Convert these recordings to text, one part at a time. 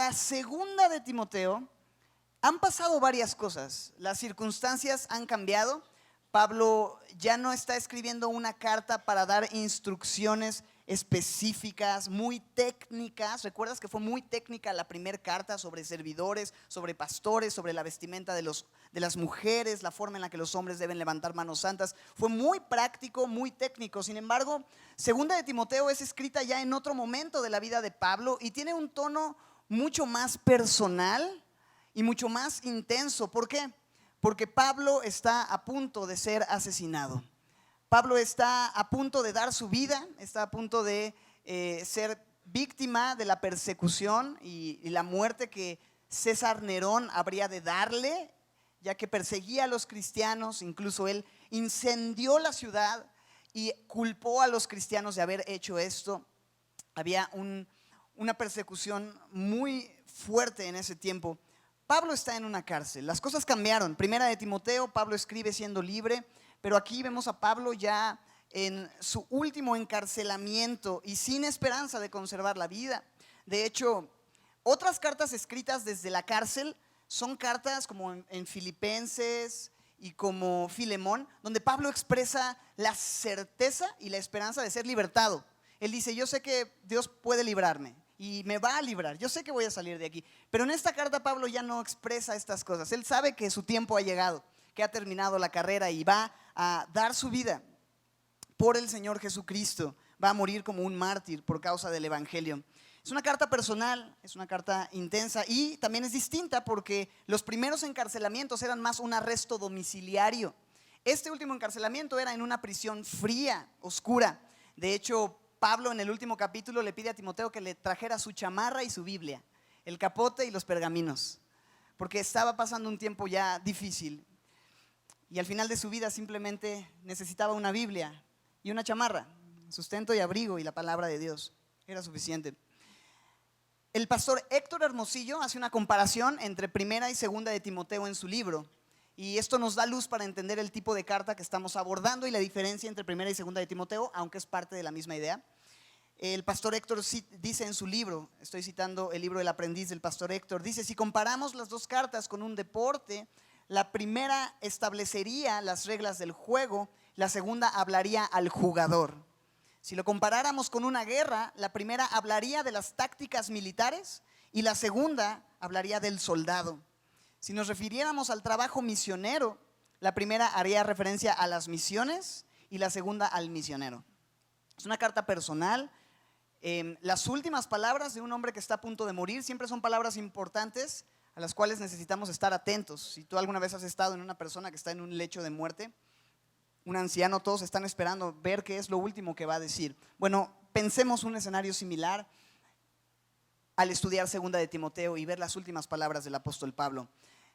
la segunda de Timoteo han pasado varias cosas. Las circunstancias han cambiado. Pablo ya no está escribiendo una carta para dar instrucciones específicas, muy técnicas. ¿Recuerdas que fue muy técnica la primera carta sobre servidores, sobre pastores, sobre la vestimenta de las mujeres, la forma en la que los hombres deben levantar manos santas? Fue muy práctico, muy técnico. Sin embargo, segunda de Timoteo es escrita ya en otro momento de la vida de Pablo y tiene un tono mucho más personal y mucho más intenso. ¿Por qué? Porque Pablo está a punto de ser asesinado. Pablo está a punto de dar su vida, está a punto de ser víctima de la persecución y la muerte que César Nerón habría de darle, ya que perseguía a los cristianos. Incluso él incendió la ciudad y culpó a los cristianos de haber hecho esto. Había una persecución muy fuerte en ese tiempo. Pablo está en una cárcel, las cosas cambiaron. Primera de Timoteo, Pablo escribe siendo libre, pero aquí vemos a Pablo ya en su último encarcelamiento y sin esperanza de conservar la vida. De hecho, otras cartas escritas desde la cárcel son cartas como en Filipenses y como Filemón, donde Pablo expresa la certeza y la esperanza de ser libertado. Él dice: yo sé que Dios puede librarme y me va a librar, yo sé que voy a salir de aquí. Pero en esta carta Pablo ya no expresa estas cosas. Él sabe que su tiempo ha llegado, que ha terminado la carrera y va a dar su vida por el Señor Jesucristo. Va a morir como un mártir por causa del evangelio. Es una carta personal, es una carta intensa y también es distinta porque los primeros encarcelamientos eran más un arresto domiciliario. Este último encarcelamiento era en una prisión fría, oscura. De hecho, Pablo en el último capítulo le pide a Timoteo que le trajera su chamarra y su Biblia, el capote y los pergaminos, porque estaba pasando un tiempo ya difícil y al final de su vida simplemente necesitaba una Biblia y una chamarra, sustento y abrigo, y la palabra de Dios era suficiente. El pastor Héctor Hermosillo hace una comparación entre primera y segunda de Timoteo en su libro, y esto nos da luz para entender el tipo de carta que estamos abordando y la diferencia entre primera y segunda de Timoteo, aunque es parte de la misma idea. El pastor Héctor dice en su libro, estoy citando el libro El aprendiz del pastor Héctor, dice: si comparamos las dos cartas con un deporte, la primera establecería las reglas del juego, la segunda hablaría al jugador. Si lo comparáramos con una guerra, la primera hablaría de las tácticas militares y la segunda hablaría del soldado. Si nos refiriéramos al trabajo misionero, la primera haría referencia a las misiones y la segunda al misionero. Es una carta personal. Las últimas palabras de un hombre que está a punto de morir siempre son palabras importantes a las cuales necesitamos estar atentos. Si tú alguna vez has estado en una persona que está en un lecho de muerte, un anciano, todos están esperando ver qué es lo último que va a decir. Bueno, pensemos un escenario similar al estudiar segunda de Timoteo y ver las últimas palabras del apóstol Pablo.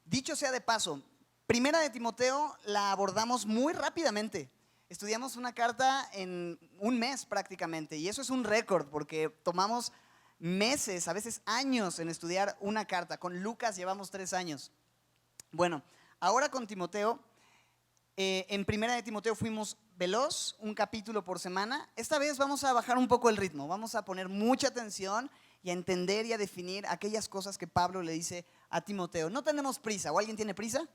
Dicho sea de paso, primera de Timoteo la abordamos muy rápidamente. Estudiamos una carta en un mes prácticamente, y eso es un récord porque tomamos meses, a veces años en estudiar una carta. Con Lucas llevamos 3 años. Bueno, ahora con Timoteo, en primera de Timoteo fuimos veloz, un capítulo por semana. Esta vez vamos a bajar un poco el ritmo, vamos a poner mucha atención y a entender y a definir aquellas cosas que Pablo le dice a Timoteo. No tenemos prisa. ¿O alguien tiene prisa?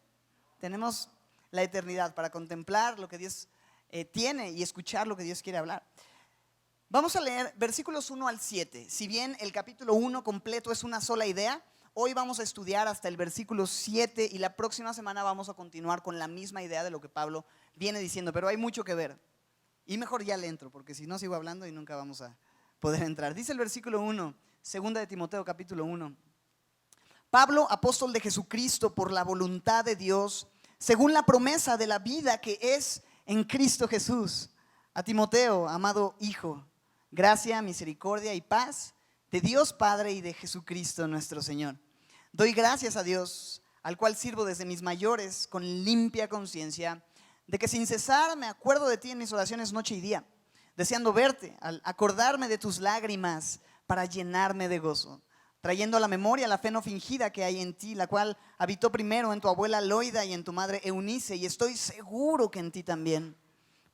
Tenemos la eternidad para contemplar lo que Dios tiene y escuchar lo que Dios quiere hablar. Vamos a leer versículos 1 al 7. Si bien el capítulo 1 completo es una sola idea, hoy vamos a estudiar hasta el versículo 7 y la próxima semana vamos a continuar con la misma idea de lo que Pablo viene diciendo, pero hay mucho que ver. Y mejor ya le entro, porque si no sigo hablando y nunca vamos a poder entrar. Dice el versículo 1, segunda de Timoteo capítulo 1. Pablo, apóstol de Jesucristo por la voluntad de Dios, según la promesa de la vida que es en Cristo Jesús, a Timoteo, amado hijo, gracia, misericordia y paz de Dios Padre y de Jesucristo nuestro Señor. Doy gracias a Dios, al cual sirvo desde mis mayores con limpia conciencia, de que sin cesar me acuerdo de ti en mis oraciones noche y día, deseando verte, al acordarme de tus lágrimas para llenarme de gozo, trayendo a la memoria la fe no fingida que hay en ti, la cual habitó primero en tu abuela Loida y en tu madre Eunice, y estoy seguro que en ti también,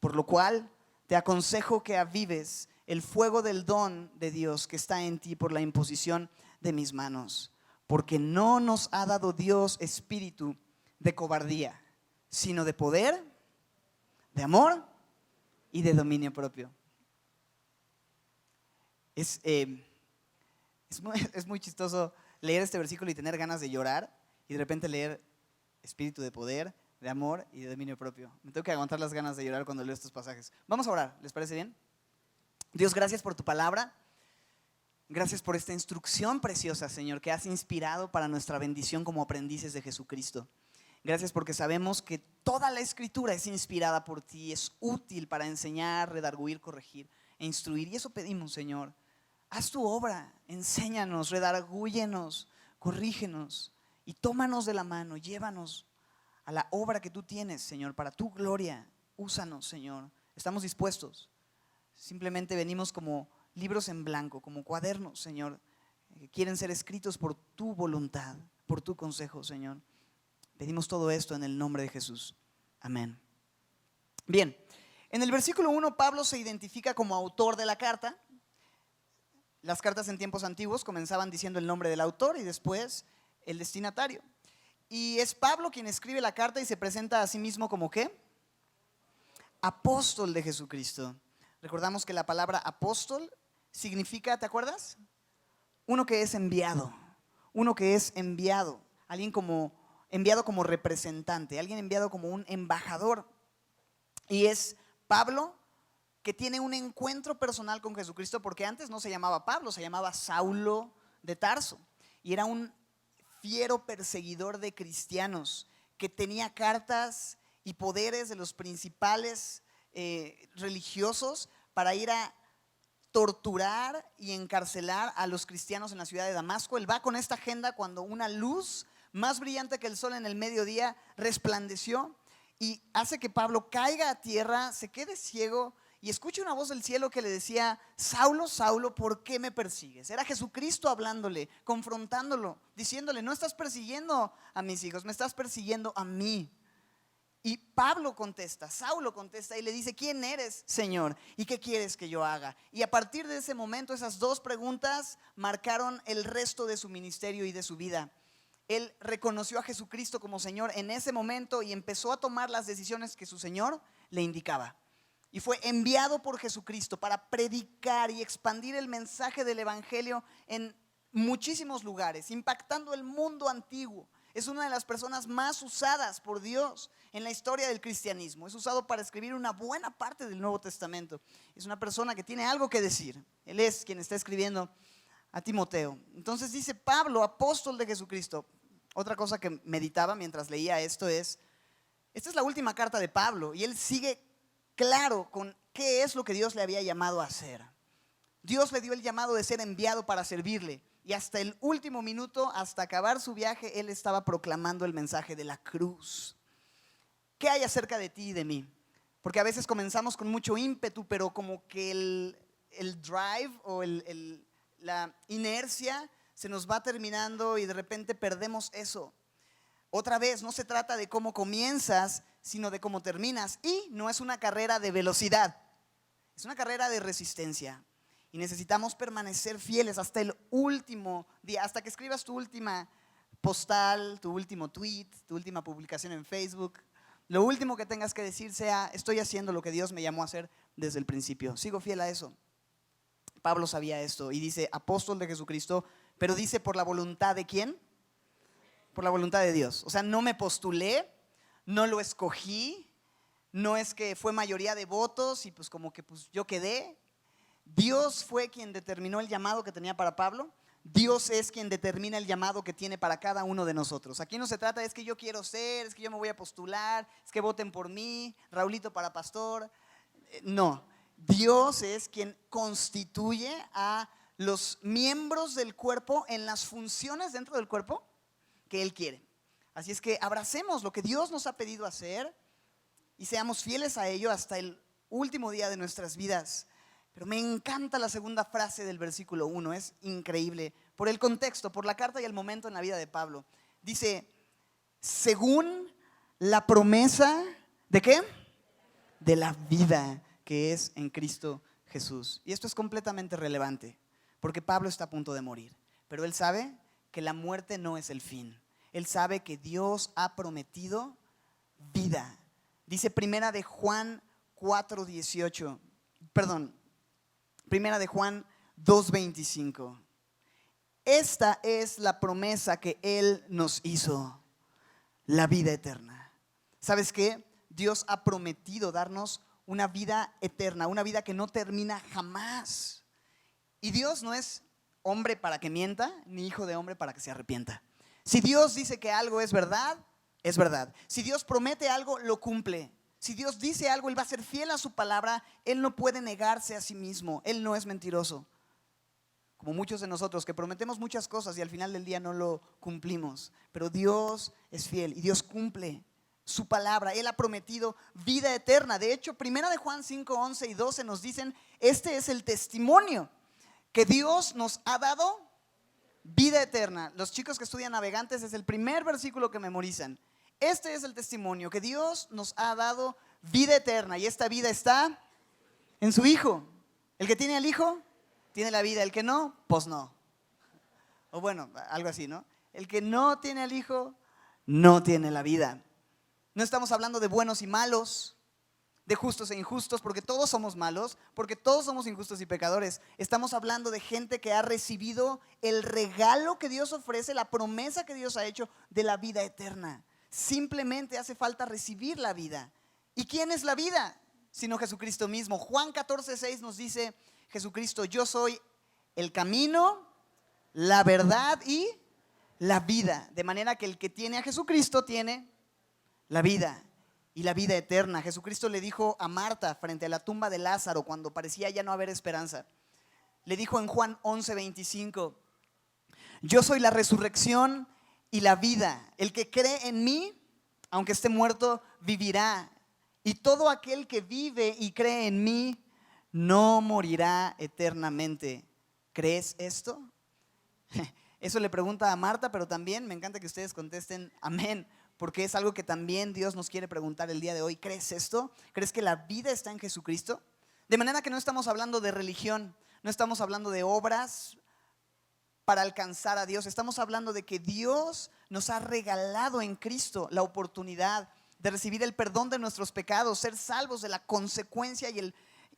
por lo cual te aconsejo que avives el fuego del don de Dios que está en ti por la imposición de mis manos. porque no nos ha dado Dios espíritu de cobardía, sino de poder, de amor y de dominio propio. Es muy chistoso leer este versículo y tener ganas de llorar y de repente leer espíritu de poder, de amor y de dominio propio. Me tengo que aguantar las ganas de llorar cuando leo estos pasajes. Vamos a orar, ¿les parece bien? Dios, gracias por tu palabra. Gracias por esta instrucción preciosa, Señor, que has inspirado para nuestra bendición como aprendices de Jesucristo. Gracias porque sabemos que toda la Escritura es inspirada por ti, es útil para enseñar, redarguir, corregir e instruir. Y eso pedimos, Señor. Haz tu obra, enséñanos, redargúyenos, corrígenos y tómanos de la mano, llévanos a la obra que tú tienes, Señor, para tu gloria. Úsanos, Señor. Estamos dispuestos. Simplemente venimos como libros en blanco, como cuadernos, Señor, que quieren ser escritos por tu voluntad, por tu consejo, Señor. Pedimos todo esto en el nombre de Jesús. Amén. Bien, en el versículo 1 Pablo se identifica como autor de la carta. Las cartas en tiempos antiguos comenzaban diciendo el nombre del autor y después el destinatario. Y es Pablo quien escribe la carta y se presenta a sí mismo como ¿qué? Apóstol de Jesucristo. Recordamos que la palabra apóstol significa, ¿te acuerdas? Uno que es enviado, alguien como enviado como representante, alguien enviado como un embajador. Y es Pablo que tiene un encuentro personal con Jesucristo, porque antes no se llamaba Pablo, se llamaba Saulo de Tarso. Y era un fiero perseguidor de cristianos que tenía cartas y poderes de los principales religiosos para ir a torturar y encarcelar a los cristianos en la ciudad de Damasco. Él va con esta agenda cuando una luz más brillante que el sol en el mediodía resplandeció y hace que Pablo caiga a tierra, se quede ciego y escuche una voz del cielo que le decía: Saulo, Saulo, ¿por qué me persigues? Era Jesucristo hablándole, confrontándolo, diciéndole: no estás persiguiendo a mis hijos, me estás persiguiendo a mí. Y Pablo contesta, Saulo contesta y le dice: ¿quién eres, Señor? ¿Y qué quieres que yo haga? Y a partir de ese momento, esas dos preguntas marcaron el resto de su ministerio y de su vida. Él reconoció a Jesucristo como Señor en ese momento y empezó a tomar las decisiones que su Señor le indicaba. Y fue enviado por Jesucristo para predicar y expandir el mensaje del Evangelio en muchísimos lugares, impactando el mundo antiguo. Es una de las personas más usadas por Dios en la historia del cristianismo. Es usado para escribir una buena parte del Nuevo Testamento. Es una persona que tiene algo que decir. Él es quien está escribiendo a Timoteo. Entonces dice Pablo, apóstol de Jesucristo. Otra cosa que meditaba mientras leía esto es: esta es la última carta de Pablo y él sigue claro con qué es lo que Dios le había llamado a hacer. Dios le dio el llamado de ser enviado para servirle. Y hasta el último minuto, hasta acabar su viaje, él estaba proclamando el mensaje de la cruz. ¿Qué hay acerca de ti y de mí? Porque a veces comenzamos con mucho ímpetu, pero como que el drive o la inercia se nos va terminando y de repente perdemos eso. Otra vez, no se trata de cómo comienzas, sino de cómo terminas. Y no es una carrera de velocidad, es una carrera de resistencia. Y necesitamos permanecer fieles hasta el último día, hasta que escribas tu última postal, tu último tweet, tu última publicación en Facebook. Lo último que tengas que decir sea: estoy haciendo lo que Dios me llamó a hacer desde el principio. Sigo fiel a eso. Pablo sabía esto y dice apóstol de Jesucristo, pero dice por la voluntad de ¿quién? Por la voluntad de Dios. O sea, no me postulé, no lo escogí, no es que fue mayoría de votos y pues como que pues yo quedé. Dios fue quien determinó el llamado que tenía para Pablo. Dios es quien determina el llamado que tiene para cada uno de nosotros. Aquí no se trata es que yo quiero ser, es que yo me voy a postular, es que voten por mí, Raulito para pastor. No, Dios es quien constituye a los miembros del cuerpo en las funciones dentro del cuerpo que Él quiere. Así es que abracemos lo que Dios nos ha pedido hacer y seamos fieles a ello hasta el último día de nuestras vidas. Pero me encanta la segunda frase del versículo 1, es increíble, por el contexto, por la carta y el momento en la vida de Pablo. Dice, según la promesa, ¿de qué? De la vida que es en Cristo Jesús. Y esto es completamente relevante, porque Pablo está a punto de morir, pero él sabe que la muerte no es el fin. Él sabe que Dios ha prometido vida. Dice Primera de Juan 4:18. Primera de Juan 2:25. Esta es la promesa que Él nos hizo, la vida eterna. ¿Sabes qué? Dios ha prometido darnos una vida eterna, una vida que no termina jamás. Y Dios no es hombre para que mienta, ni hijo de hombre para que se arrepienta. Si Dios dice que algo es verdad, es verdad. Si Dios promete algo, lo cumple. Si Dios dice algo, Él va a ser fiel a su palabra. Él no puede negarse a sí mismo. Él no es mentiroso. Como muchos de nosotros que prometemos muchas cosas y al final del día no lo cumplimos. Pero Dios es fiel y Dios cumple su palabra. Él ha prometido vida eterna. De hecho, Primera de Juan 5:11 y 12 nos dicen, este es el testimonio que Dios nos ha dado vida eterna. Los chicos que estudian Navegantes es el primer versículo que memorizan. Este es el testimonio que Dios nos ha dado vida eterna y esta vida está en su Hijo. El que tiene al Hijo tiene la vida, el que no, pues no. O bueno, algo así, ¿no? El que no tiene al Hijo no tiene la vida. No estamos hablando de buenos y malos, de justos e injustos, porque todos somos malos, porque todos somos injustos y pecadores. Estamos hablando de gente que ha recibido el regalo que Dios ofrece, la promesa que Dios ha hecho de la vida eterna. Simplemente hace falta recibir la vida. ¿Y quién es la vida? Sino Jesucristo mismo. Juan 14:6 nos dice Jesucristo, yo soy el camino, la verdad y la vida. De manera que el que tiene a Jesucristo tiene la vida y la vida eterna. Jesucristo le dijo a Marta frente a la tumba de Lázaro cuando parecía ya no haber esperanza. Le dijo en Juan 11:25, yo soy la resurrección y la vida. El que cree en mí, aunque esté muerto, vivirá. Y todo aquel que vive y cree en mí, no morirá eternamente. ¿Crees esto? Eso le pregunta a Marta, pero también me encanta que ustedes contesten amén, porque es algo que también Dios nos quiere preguntar el día de hoy. ¿Crees esto? ¿Crees que la vida está en Jesucristo? De manera que no estamos hablando de religión, no estamos hablando de obras para alcanzar a Dios. Estamos hablando de que Dios nos ha regalado en Cristo la oportunidad de recibir el perdón de nuestros pecados, ser salvos de la consecuencia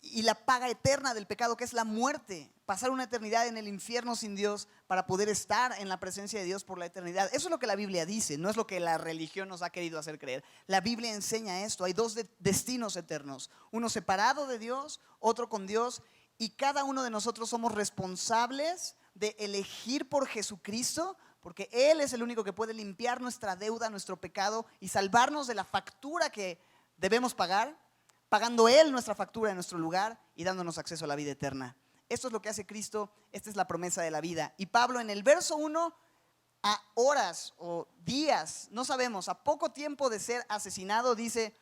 y la paga eterna del pecado, que es la muerte. Pasar una eternidad en el infierno sin Dios para poder estar en la presencia de Dios por la eternidad. Eso es lo que la Biblia dice, no es lo que la religión nos ha querido hacer creer. La Biblia enseña esto. Hay dos destinos eternos, uno separado de Dios, otro con Dios, y cada uno de nosotros somos responsables de elegir por Jesucristo, porque Él es el único que puede limpiar nuestra deuda, nuestro pecado y salvarnos de la factura que debemos pagar, pagando Él nuestra factura en nuestro lugar y dándonos acceso a la vida eterna. Esto es lo que hace Cristo, esta es la promesa de la vida. Y Pablo en el verso 1, a horas o días, no sabemos, a poco tiempo de ser asesinado, dice,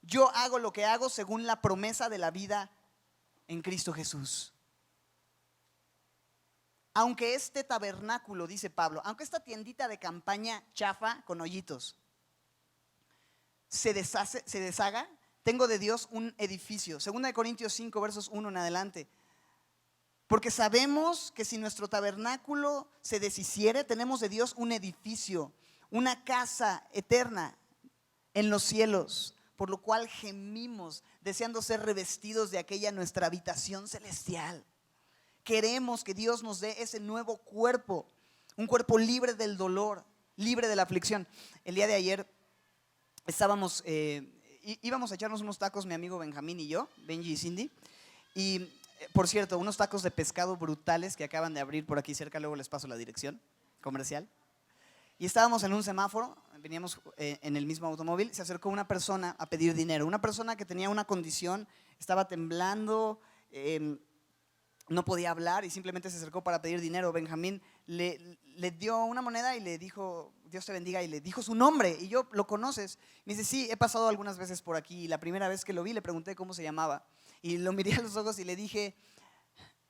yo hago lo que hago según la promesa de la vida en Cristo Jesús. Aunque este tabernáculo, dice Pablo, aunque esta tiendita de campaña chafa con hoyitos se deshaga, tengo de Dios un edificio. 2 Corintios 5, versos 1 en adelante. Porque sabemos que si nuestro tabernáculo se deshiciere, tenemos de Dios un edificio, una casa eterna en los cielos, por lo cual gemimos, deseando ser revestidos de aquella nuestra habitación celestial. Queremos que Dios nos dé ese nuevo cuerpo, un cuerpo libre del dolor, libre de la aflicción. El día de ayer íbamos a echarnos unos tacos, mi amigo Benjamín y yo, Benji y Cindy. Y por cierto, unos tacos de pescado brutales que acaban de abrir por aquí cerca, luego les paso la dirección comercial. Y estábamos en un semáforo, veníamos en el mismo automóvil, se acercó una persona a pedir dinero, una persona que tenía una condición, estaba temblando, no podía hablar y simplemente se acercó para pedir dinero. Benjamín le dio una moneda y le dijo, Dios te bendiga, y le dijo su nombre. Y yo, ¿lo conoces? Me dice, sí, he pasado algunas veces por aquí. Y la primera vez que lo vi le pregunté cómo se llamaba. Y lo miré a los ojos y le dije,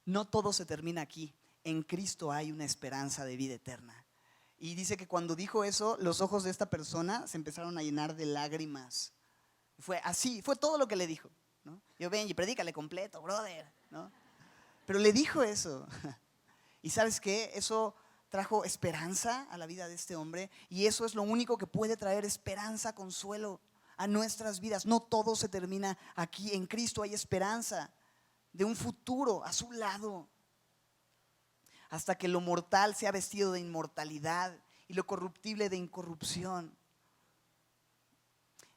no todo se termina aquí. En Cristo hay una esperanza de vida eterna. Y dice que cuando dijo eso, los ojos de esta persona se empezaron a llenar de lágrimas. Fue así, fue todo lo que le dijo, ¿no? Yo, Benji, predícale completo, brother, ¿no? Pero le dijo eso. ¿Y sabes qué? Eso trajo esperanza a la vida de este hombre, y eso es lo único que puede traer esperanza, consuelo a nuestras vidas. No todo se termina aquí. En Cristo hay esperanza de un futuro a su lado, hasta que lo mortal sea vestido de inmortalidad y lo corruptible de incorrupción.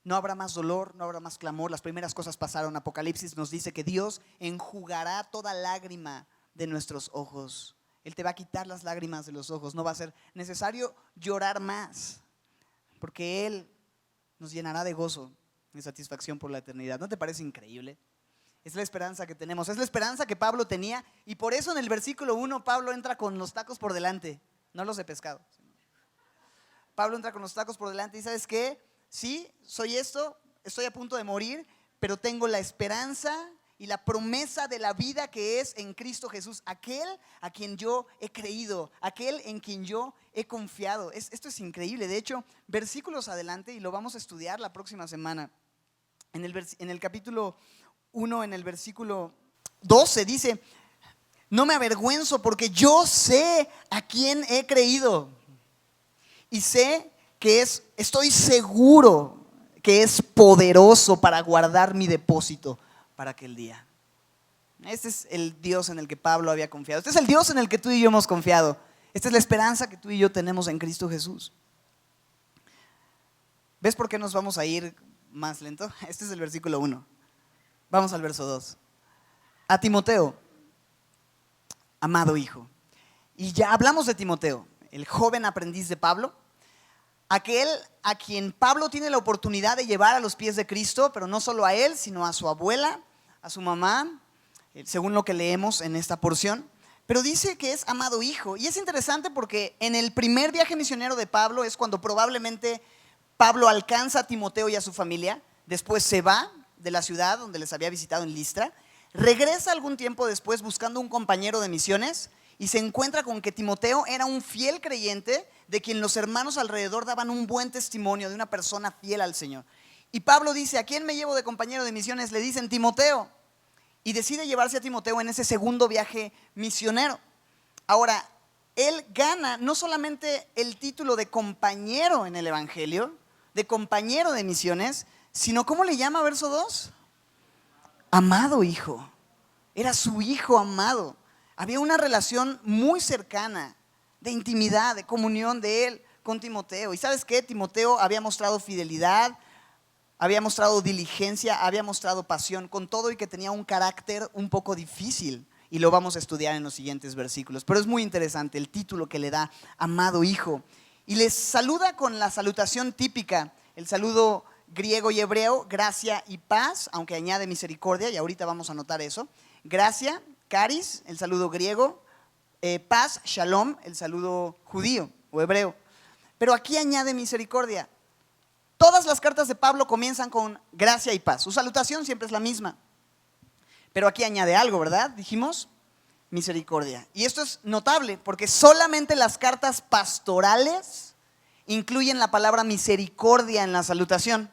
No habrá más dolor, no habrá más clamor. Las primeras cosas pasaron. Apocalipsis nos dice que Dios enjugará toda lágrima de nuestros ojos. Él te va a quitar las lágrimas de los ojos. No va a ser necesario llorar más, porque Él nos llenará de gozo, de satisfacción por la eternidad. ¿No te parece increíble? Es la esperanza que tenemos, es la esperanza que Pablo tenía, y por eso en el versículo 1 Pablo entra con los tacos por delante. No los he pescado. Pablo entra con los tacos por delante y ¿sabes qué? Sí, soy esto, estoy a punto de morir, pero tengo la esperanza y la promesa de la vida que es en Cristo Jesús, aquel a quien yo he creído, aquel en quien yo he confiado. Esto es increíble. De hecho, versículos adelante, y lo vamos a estudiar la próxima semana, en el capítulo 1, en el versículo 12 dice: no me avergüenzo porque yo sé a quién he creído y sé que estoy seguro que es poderoso para guardar mi depósito para aquel día. Este es el Dios en el que Pablo había confiado. Este es el Dios en el que tú y yo hemos confiado. Esta es la esperanza que tú y yo tenemos en Cristo Jesús. ¿Ves por qué nos vamos a ir más lento? Este es el versículo 1. Vamos al verso 2. A Timoteo, amado hijo. Y ya hablamos de Timoteo, el joven aprendiz de Pablo, aquel a quien Pablo tiene la oportunidad de llevar a los pies de Cristo, pero no solo a él, sino a su abuela, a su mamá, según lo que leemos en esta porción. Pero dice que es amado hijo. Y es interesante porque en el primer viaje misionero de Pablo es cuando probablemente Pablo alcanza a Timoteo y a su familia. Después se va de la ciudad donde les había visitado en Listra. Regresa algún tiempo después buscando un compañero de misiones y se encuentra con que Timoteo era un fiel creyente de quien los hermanos alrededor daban un buen testimonio de una persona fiel al Señor. Y Pablo dice: ¿a quién me llevo de compañero de misiones? Le dicen Timoteo. Y decide llevarse a Timoteo en ese segundo viaje misionero. Ahora, él gana no solamente el título de compañero en el evangelio, de compañero de misiones, sino ¿cómo le llama verso 2? Amado hijo. Era su hijo amado. Había una relación muy cercana de intimidad, de comunión de él con Timoteo. ¿Y sabes qué? Timoteo había mostrado fidelidad, había mostrado diligencia, había mostrado pasión, con todo y que tenía un carácter un poco difícil. Y lo vamos a estudiar en los siguientes versículos. Pero es muy interesante el título que le da, amado hijo. Y les saluda con la salutación típica, el saludo griego y hebreo, gracia y paz, aunque añade misericordia, y ahorita vamos a notar eso. Gracia, caris, el saludo griego, paz, shalom, el saludo judío o hebreo. Pero aquí añade misericordia. Todas las cartas de Pablo comienzan con gracia y paz. Su salutación siempre es la misma. Pero aquí añade algo, ¿verdad? Dijimos misericordia. Y esto es notable porque solamente las cartas pastorales incluyen la palabra misericordia en la salutación.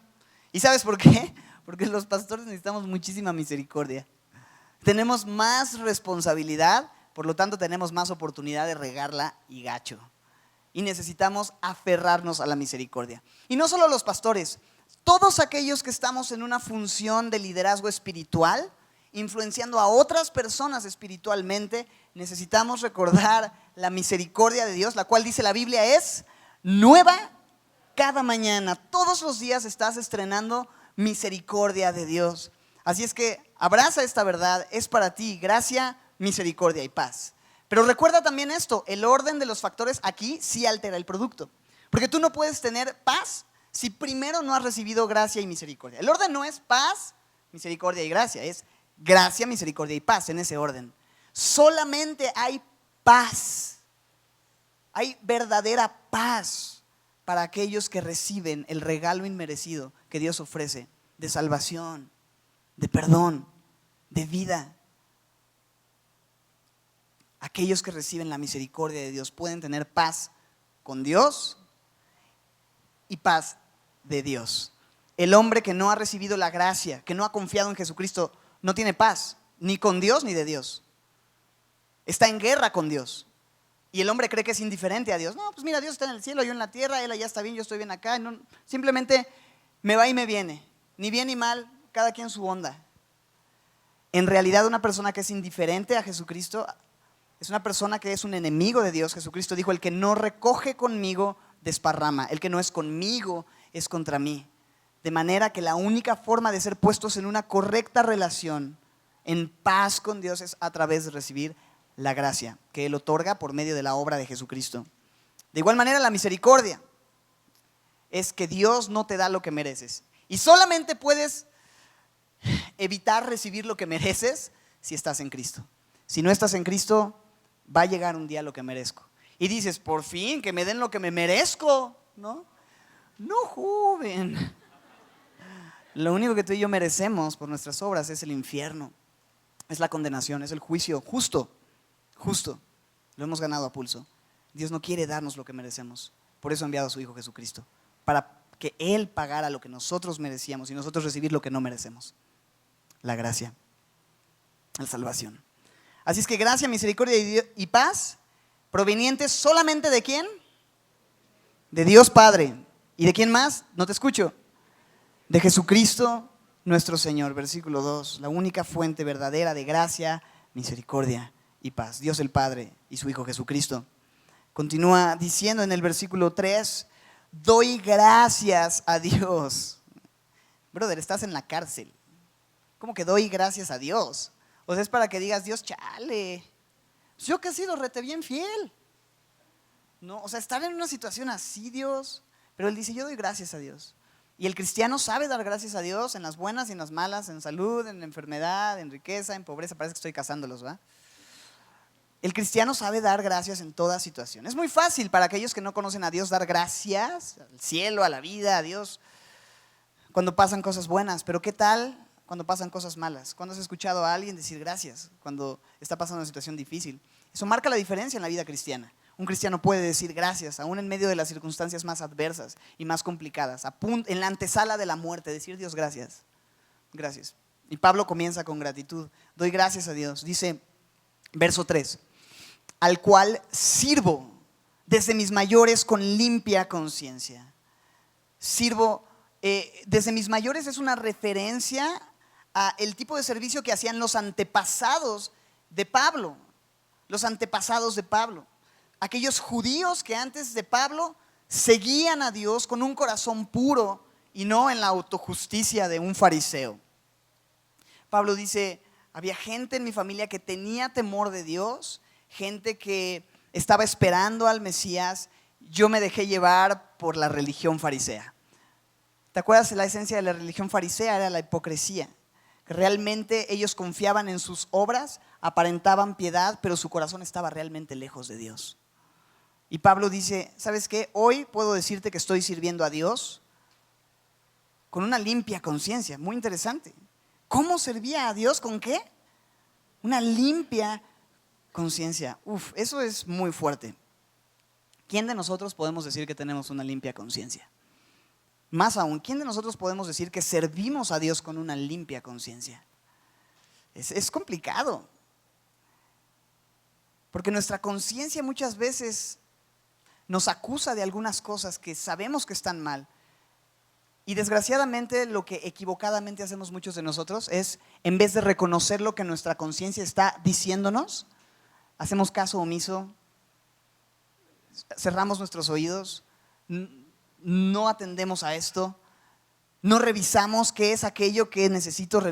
¿Y sabes por qué? Porque los pastores necesitamos muchísima misericordia. Tenemos más responsabilidad, por lo tanto tenemos más oportunidad de regarla y gacho. Y necesitamos aferrarnos a la misericordia. Y no solo los pastores, todos aquellos que estamos en una función de liderazgo espiritual, influenciando a otras personas espiritualmente, necesitamos recordar la misericordia de Dios, la cual dice la Biblia es nueva cada mañana. Todos los días estás estrenando misericordia de Dios. Así es que abraza esta verdad, es para ti, gracia, misericordia y paz. Pero recuerda también esto, el orden de los factores aquí sí altera el producto. Porque tú no puedes tener paz si primero no has recibido gracia y misericordia. El orden no es paz, misericordia y gracia, es gracia, misericordia y paz en ese orden. Solamente hay paz, hay verdadera paz para aquellos que reciben el regalo inmerecido que Dios ofrece de salvación, de perdón, de vida. Aquellos que reciben la misericordia de Dios pueden tener paz con Dios y paz de Dios. El hombre que no ha recibido la gracia, que no ha confiado en Jesucristo, no tiene paz, ni con Dios ni de Dios. Está en guerra con Dios. Y el hombre cree que es indiferente a Dios. No, pues mira, Dios está en el cielo, yo en la tierra, Él allá está bien, yo estoy bien acá. No, simplemente me va y me viene. Ni bien ni mal, cada quien su onda. En realidad, una persona que es indiferente a Jesucristo es una persona que es un enemigo de Dios. Jesucristo dijo, el que no recoge conmigo, desparrama. El que no es conmigo, es contra mí. De manera que la única forma de ser puestos en una correcta relación, en paz con Dios, es a través de recibir la gracia que Él otorga por medio de la obra de Jesucristo. De igual manera, la misericordia es que Dios no te da lo que mereces. Y solamente puedes evitar recibir lo que mereces si estás en Cristo. Si no estás en Cristo, va a llegar un día lo que merezco. Y dices, por fin, que me den lo que me merezco, ¿no? No, joven. Lo único que tú y yo merecemos por nuestras obras es el infierno, es la condenación, es el juicio justo. Lo hemos ganado a pulso. Dios no quiere darnos lo que merecemos. Por eso ha enviado a su Hijo Jesucristo, para que Él pagara lo que nosotros merecíamos y nosotros recibir lo que no merecemos. La gracia, la salvación. Así es que gracia, misericordia y paz, provenientes solamente ¿de quién? De Dios Padre. ¿Y de quién más? No te escucho. De Jesucristo nuestro Señor. Versículo 2. La única fuente verdadera de gracia, misericordia y paz. Dios el Padre y su Hijo Jesucristo. Continúa diciendo en el versículo 3, doy gracias a Dios. Brother, estás en la cárcel. ¿Cómo que doy gracias a Dios? O sea, es para que digas, Dios, chale, yo que he sido rete bien fiel. No, o sea, estar en una situación así, Dios. Pero Él dice, yo doy gracias a Dios. Y el cristiano sabe dar gracias a Dios en las buenas y en las malas, en salud, en enfermedad, en riqueza, en pobreza. Parece que estoy casándolos, ¿verdad? El cristiano sabe dar gracias en toda situación. Es muy fácil para aquellos que no conocen a Dios dar gracias al cielo, a la vida, a Dios, cuando pasan cosas buenas. Pero ¿qué tal cuando pasan cosas malas? ¿Cuándo has escuchado a alguien decir gracias cuando está pasando una situación difícil? Eso marca la diferencia en la vida cristiana. Un cristiano puede decir gracias, aún en medio de las circunstancias más adversas y más complicadas, en la antesala de la muerte, decir Dios gracias, gracias. Y Pablo comienza con gratitud, doy gracias a Dios. Dice, verso 3, al cual sirvo desde mis mayores con limpia conciencia. Sirvo desde mis mayores es una referencia a el tipo de servicio que hacían los antepasados de Pablo. Los antepasados de Pablo. Aquellos judíos que antes de Pablo seguían a Dios con un corazón puro y no en la autojusticia de un fariseo. Pablo dice, había gente en mi familia que tenía temor de Dios, gente que estaba esperando al Mesías. Yo me dejé llevar por la religión farisea. ¿Te acuerdas? La esencia de la religión farisea era la hipocresía. Que realmente ellos confiaban en sus obras, aparentaban piedad, pero su corazón estaba realmente lejos de Dios. Y Pablo dice, ¿sabes qué? Hoy puedo decirte que estoy sirviendo a Dios con una limpia conciencia. Muy interesante. ¿Cómo servía a Dios? ¿Con qué? Una limpia conciencia. Uf, eso es muy fuerte. ¿Quién de nosotros podemos decir que tenemos una limpia conciencia? Más aún, ¿quién de nosotros podemos decir que servimos a Dios con una limpia conciencia? Es complicado. Porque nuestra conciencia muchas veces nos acusa de algunas cosas que sabemos que están mal. Y desgraciadamente lo que equivocadamente hacemos muchos de nosotros es, en vez de reconocer lo que nuestra conciencia está diciéndonos, hacemos caso omiso, cerramos nuestros oídos, no atendemos a esto, no revisamos qué es aquello que necesito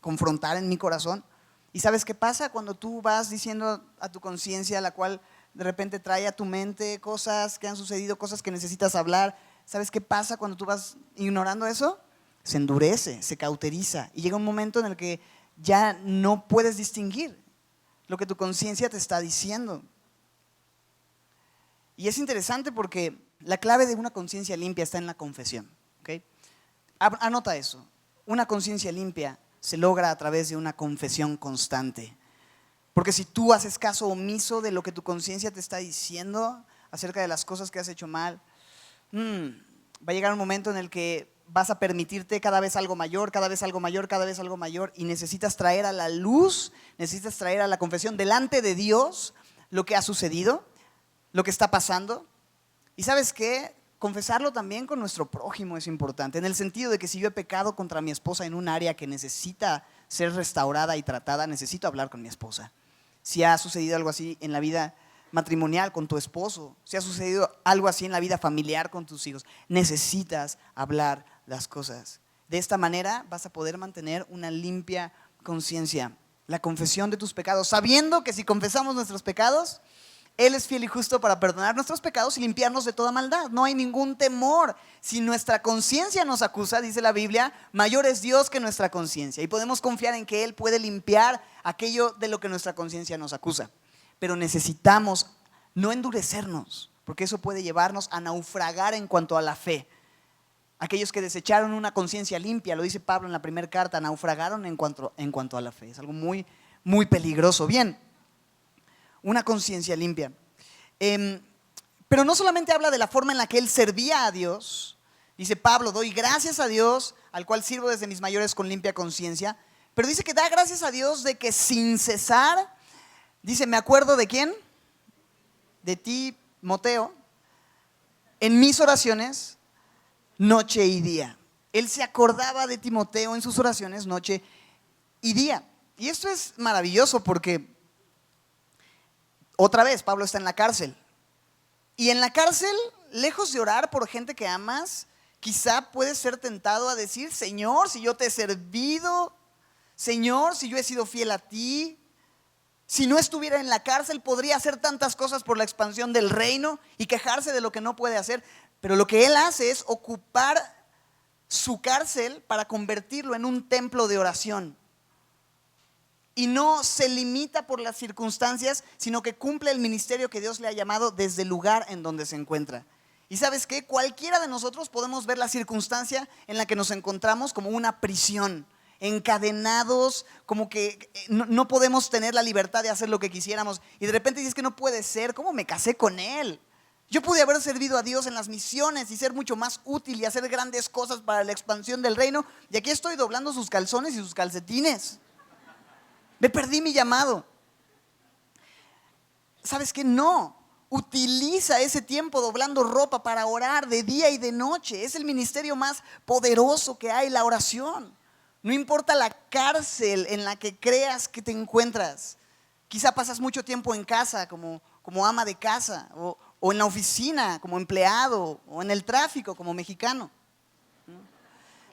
confrontar en mi corazón. ¿Y sabes qué pasa? Cuando tú vas diciendo a tu conciencia, la cual de repente trae a tu mente cosas que han sucedido, cosas que necesitas hablar, ¿sabes qué pasa cuando tú vas ignorando eso? Se endurece, se cauteriza y llega un momento en el que ya no puedes distinguir lo que tu conciencia te está diciendo. Y es interesante porque la clave de una conciencia limpia está en la confesión, ¿okay? Anota eso. Una conciencia limpia se logra a través de una confesión constante. Porque si tú haces caso omiso de lo que tu conciencia te está diciendo acerca de las cosas que has hecho mal, va a llegar un momento en el que vas a permitirte cada vez algo mayor, cada vez algo mayor, cada vez algo mayor, y necesitas traer a la luz, necesitas traer a la confesión delante de Dios lo que ha sucedido, lo que está pasando. Y ¿sabes qué? Confesarlo también con nuestro prójimo es importante, en el sentido de que si yo he pecado contra mi esposa en un área que necesita ser restaurada y tratada, necesito hablar con mi esposa. Si ha sucedido algo así en la vida matrimonial con tu esposo, si ha sucedido algo así en la vida familiar con tus hijos, necesitas hablar las cosas. De esta manera vas a poder mantener una limpia conciencia. La confesión de tus pecados, sabiendo que si confesamos nuestros pecados, Él es fiel y justo para perdonar nuestros pecados y limpiarnos de toda maldad. No hay ningún temor. Si nuestra conciencia nos acusa, dice la Biblia, mayor es Dios que nuestra conciencia. Y podemos confiar en que Él puede limpiar aquello de lo que nuestra conciencia nos acusa. Pero necesitamos no endurecernos, porque eso puede llevarnos a naufragar en cuanto a la fe. Aquellos que desecharon una conciencia limpia, lo dice Pablo en la primera carta, naufragaron en cuanto a la fe. Es algo muy, muy peligroso. Bien, una conciencia limpia. Pero no solamente habla de la forma en la que él servía a Dios. Dice Pablo, doy gracias a Dios, al cual sirvo desde mis mayores con limpia conciencia. Pero dice que da gracias a Dios de que sin cesar, dice, ¿me acuerdo de quién? De ti, Timoteo, en mis oraciones, noche y día. Él se acordaba de Timoteo en sus oraciones, noche y día. Y esto es maravilloso porque, otra vez, Pablo está en la cárcel. Y en la cárcel, lejos de orar por gente que amas, quizá puedes ser tentado a decir, Señor, si yo te he servido, Señor, si yo he sido fiel a ti, si no estuviera en la cárcel, podría hacer tantas cosas por la expansión del reino y quejarse de lo que no puede hacer. Pero lo que él hace es ocupar su cárcel para convertirlo en un templo de oración. Y no se limita por las circunstancias, sino que cumple el ministerio que Dios le ha llamado desde el lugar en donde se encuentra. Y ¿sabes qué? Cualquiera de nosotros podemos ver la circunstancia en la que nos encontramos como una prisión, encadenados, como que no podemos tener la libertad de hacer lo que quisiéramos. Y de repente dices que no puede ser, ¿cómo me casé con él? Yo pude haber servido a Dios en las misiones y ser mucho más útil y hacer grandes cosas para la expansión del reino. Y aquí estoy doblando sus calzones y sus calcetines. Me perdí mi llamado. ¿Sabes qué? No. Utiliza ese tiempo doblando ropa para orar de día y de noche. Es el ministerio más poderoso que hay, la oración. No importa la cárcel en la que creas que te encuentras. Quizá pasas mucho tiempo en casa como ama de casa, o en la oficina como empleado, o en el tráfico como mexicano.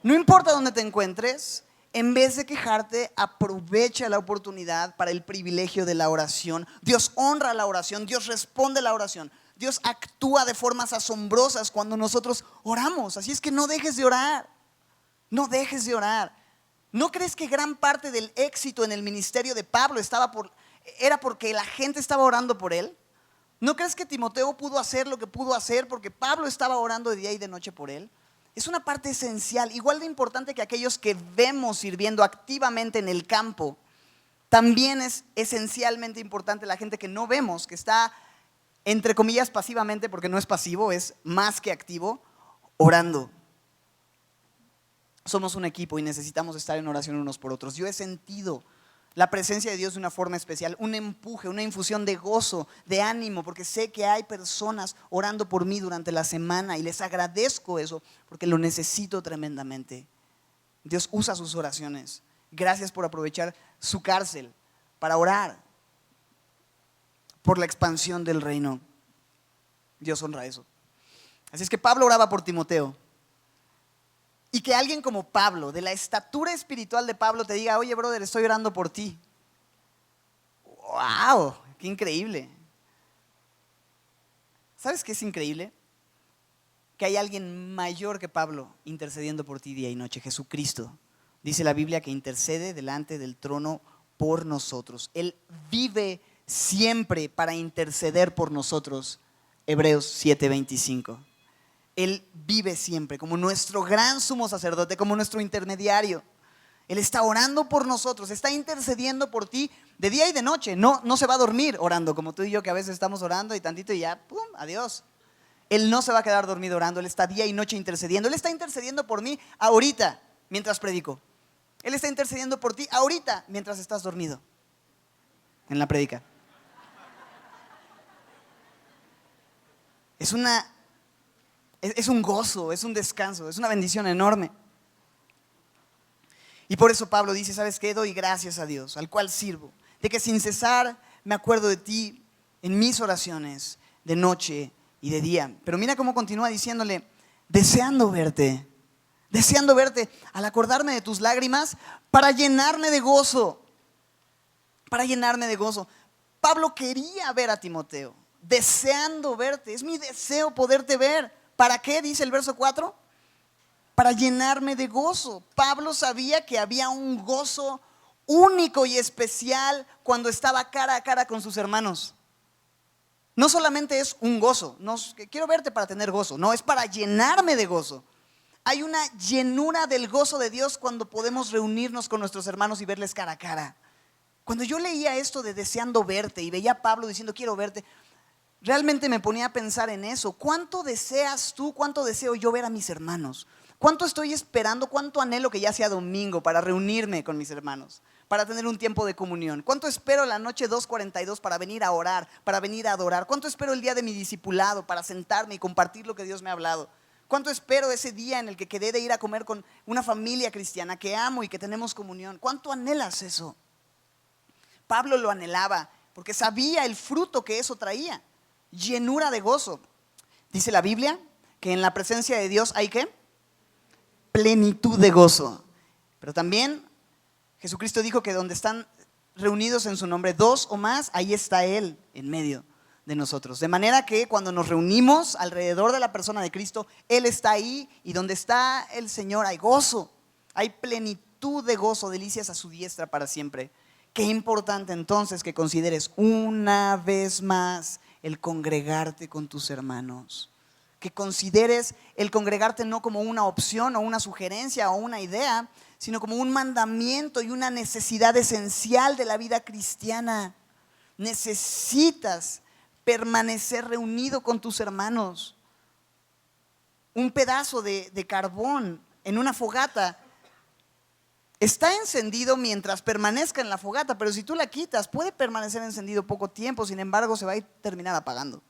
No importa dónde te encuentres, en vez de quejarte, aprovecha la oportunidad para el privilegio de la oración. Dios honra la oración, Dios responde la oración. Dios actúa de formas asombrosas cuando nosotros oramos. Así es que no dejes de orar. No dejes de orar. ¿No crees que gran parte del éxito en el ministerio de Pablo era porque la gente estaba orando por él? ¿No crees que Timoteo pudo hacer lo que pudo hacer porque Pablo estaba orando de día y de noche por él? Es una parte esencial, igual de importante que aquellos que vemos sirviendo activamente en el campo. También es esencialmente importante la gente que no vemos, que está, entre comillas, pasivamente, porque no es pasivo, es más que activo, orando. Somos un equipo y necesitamos estar en oración unos por otros. Yo he sentido la presencia de Dios de una forma especial, un empuje, una infusión de gozo, de ánimo, porque sé que hay personas orando por mí durante la semana y les agradezco eso porque lo necesito tremendamente. Dios usa sus oraciones. Gracias por aprovechar su cárcel para orar por la expansión del reino. Dios honra eso. Así es que Pablo oraba por Timoteo. Y que alguien como Pablo, de la estatura espiritual de Pablo, te diga, oye, brother, estoy orando por ti. ¡Wow! ¡Qué increíble! ¿Sabes qué es increíble? Que hay alguien mayor que Pablo intercediendo por ti día y noche, Jesucristo. Dice la Biblia que intercede delante del trono por nosotros. Él vive siempre para interceder por nosotros. Hebreos 7:25. Él vive siempre como nuestro gran sumo sacerdote, como nuestro intermediario. Él está orando por nosotros, está intercediendo por ti de día y de noche. No se va a dormir orando, como tú y yo que a veces estamos orando y tantito y ya, ¡pum!, adiós. Él no se va a quedar dormido orando, Él está día y noche intercediendo. Él está intercediendo por mí ahorita, mientras predico. Él está intercediendo por ti ahorita, mientras estás dormido en la predica. es un gozo, es un descanso, es una bendición enorme. Y por eso Pablo dice, ¿sabes qué? Doy gracias a Dios, al cual sirvo, de que sin cesar me acuerdo de ti en mis oraciones, de noche y de día. Pero mira cómo continúa diciéndole, deseando verte, al acordarme de tus lágrimas, para llenarme de gozo. Pablo quería ver a Timoteo, deseando verte. Es mi deseo poderte ver. ¿Para qué? Dice el verso 4. Para llenarme de gozo. Pablo sabía que había un gozo único y especial cuando estaba cara a cara con sus hermanos. No solamente es un gozo, no, quiero verte para tener gozo, no, es para llenarme de gozo. Hay una llenura del gozo de Dios cuando podemos reunirnos con nuestros hermanos y verles cara a cara. Cuando yo leía esto de deseando verte y veía a Pablo diciendo quiero verte, realmente me ponía a pensar en eso. ¿Cuánto deseas tú, cuánto deseo yo ver a mis hermanos? ¿Cuánto estoy esperando, cuánto anhelo que ya sea domingo para reunirme con mis hermanos? Para tener un tiempo de comunión. ¿Cuánto espero la noche 2:42 para venir a orar, para venir a adorar? ¿Cuánto espero el día de mi discipulado para sentarme y compartir lo que Dios me ha hablado? ¿Cuánto espero ese día en el que quedé de ir a comer con una familia cristiana que amo y que tenemos comunión? ¿Cuánto anhelas eso? Pablo lo anhelaba porque sabía el fruto que eso traía. Llenura de gozo. Dice la Biblia que en la presencia de Dios hay ¿qué? Plenitud de gozo. Pero también Jesucristo dijo que donde están reunidos en su nombre 2 o más, ahí está Él en medio de nosotros. De manera que cuando nos reunimos alrededor de la persona de Cristo, Él está ahí, y donde está el Señor hay gozo, hay plenitud de gozo, delicias a su diestra para siempre. Qué importante entonces que consideres una vez más el congregarte con tus hermanos. Que consideres el congregarte no como una opción o una sugerencia o una idea, sino como un mandamiento y una necesidad esencial de la vida cristiana. Necesitas permanecer reunido con tus hermanos. Un pedazo de carbón en una fogata está encendido mientras permanezca en la fogata, pero si tú la quitas, puede permanecer encendido poco tiempo, sin embargo se va a terminar apagando.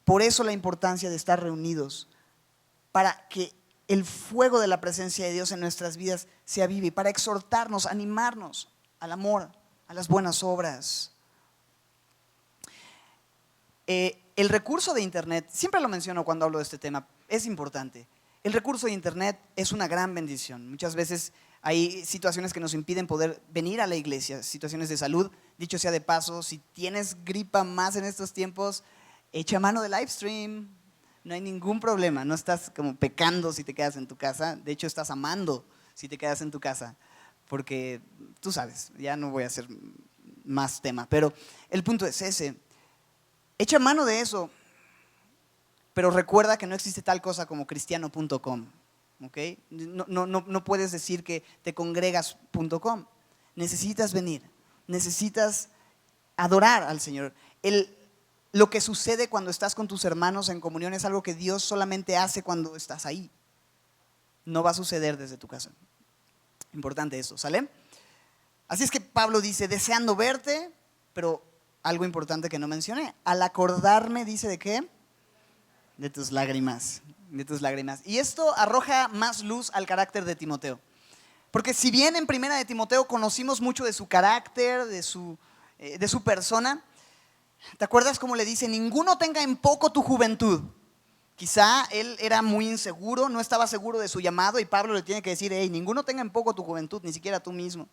Por eso la importancia de estar reunidos, para que el fuego de la presencia de Dios en nuestras vidas se avive, para exhortarnos, animarnos al amor, a las buenas obras. El recurso de internet, siempre lo menciono cuando hablo de este tema, es importante. El recurso de internet es una gran bendición. Muchas veces hay situaciones que nos impiden poder venir a la iglesia, situaciones de salud. Dicho sea de paso, si tienes gripa más en estos tiempos, echa mano del live stream. No hay ningún problema, no estás como pecando si te quedas en tu casa. De hecho, estás amando si te quedas en tu casa, porque tú sabes, ya no voy a hacer más tema, pero el punto es ese. Echa mano de eso, pero recuerda que no existe tal cosa como cristiano.com, ¿ok? No puedes decir que te congregas.com. Necesitas venir, necesitas adorar al Señor. Lo que sucede cuando estás con tus hermanos en comunión es algo que Dios solamente hace cuando estás ahí. No va a suceder desde tu casa. Importante eso, ¿sale? Así es que Pablo dice, deseando verte, pero algo importante que no mencioné, al acordarme, dice, ¿de qué? De tus lágrimas, de tus lágrimas. Y esto arroja más luz al carácter de Timoteo. Porque si bien en primera de Timoteo conocimos mucho de su carácter, de su persona, ¿te acuerdas cómo le dice? Ninguno tenga en poco tu juventud. Quizá él era muy inseguro, no estaba seguro de su llamado, y Pablo le tiene que decir, hey, ninguno tenga en poco tu juventud, ni siquiera tú mismo.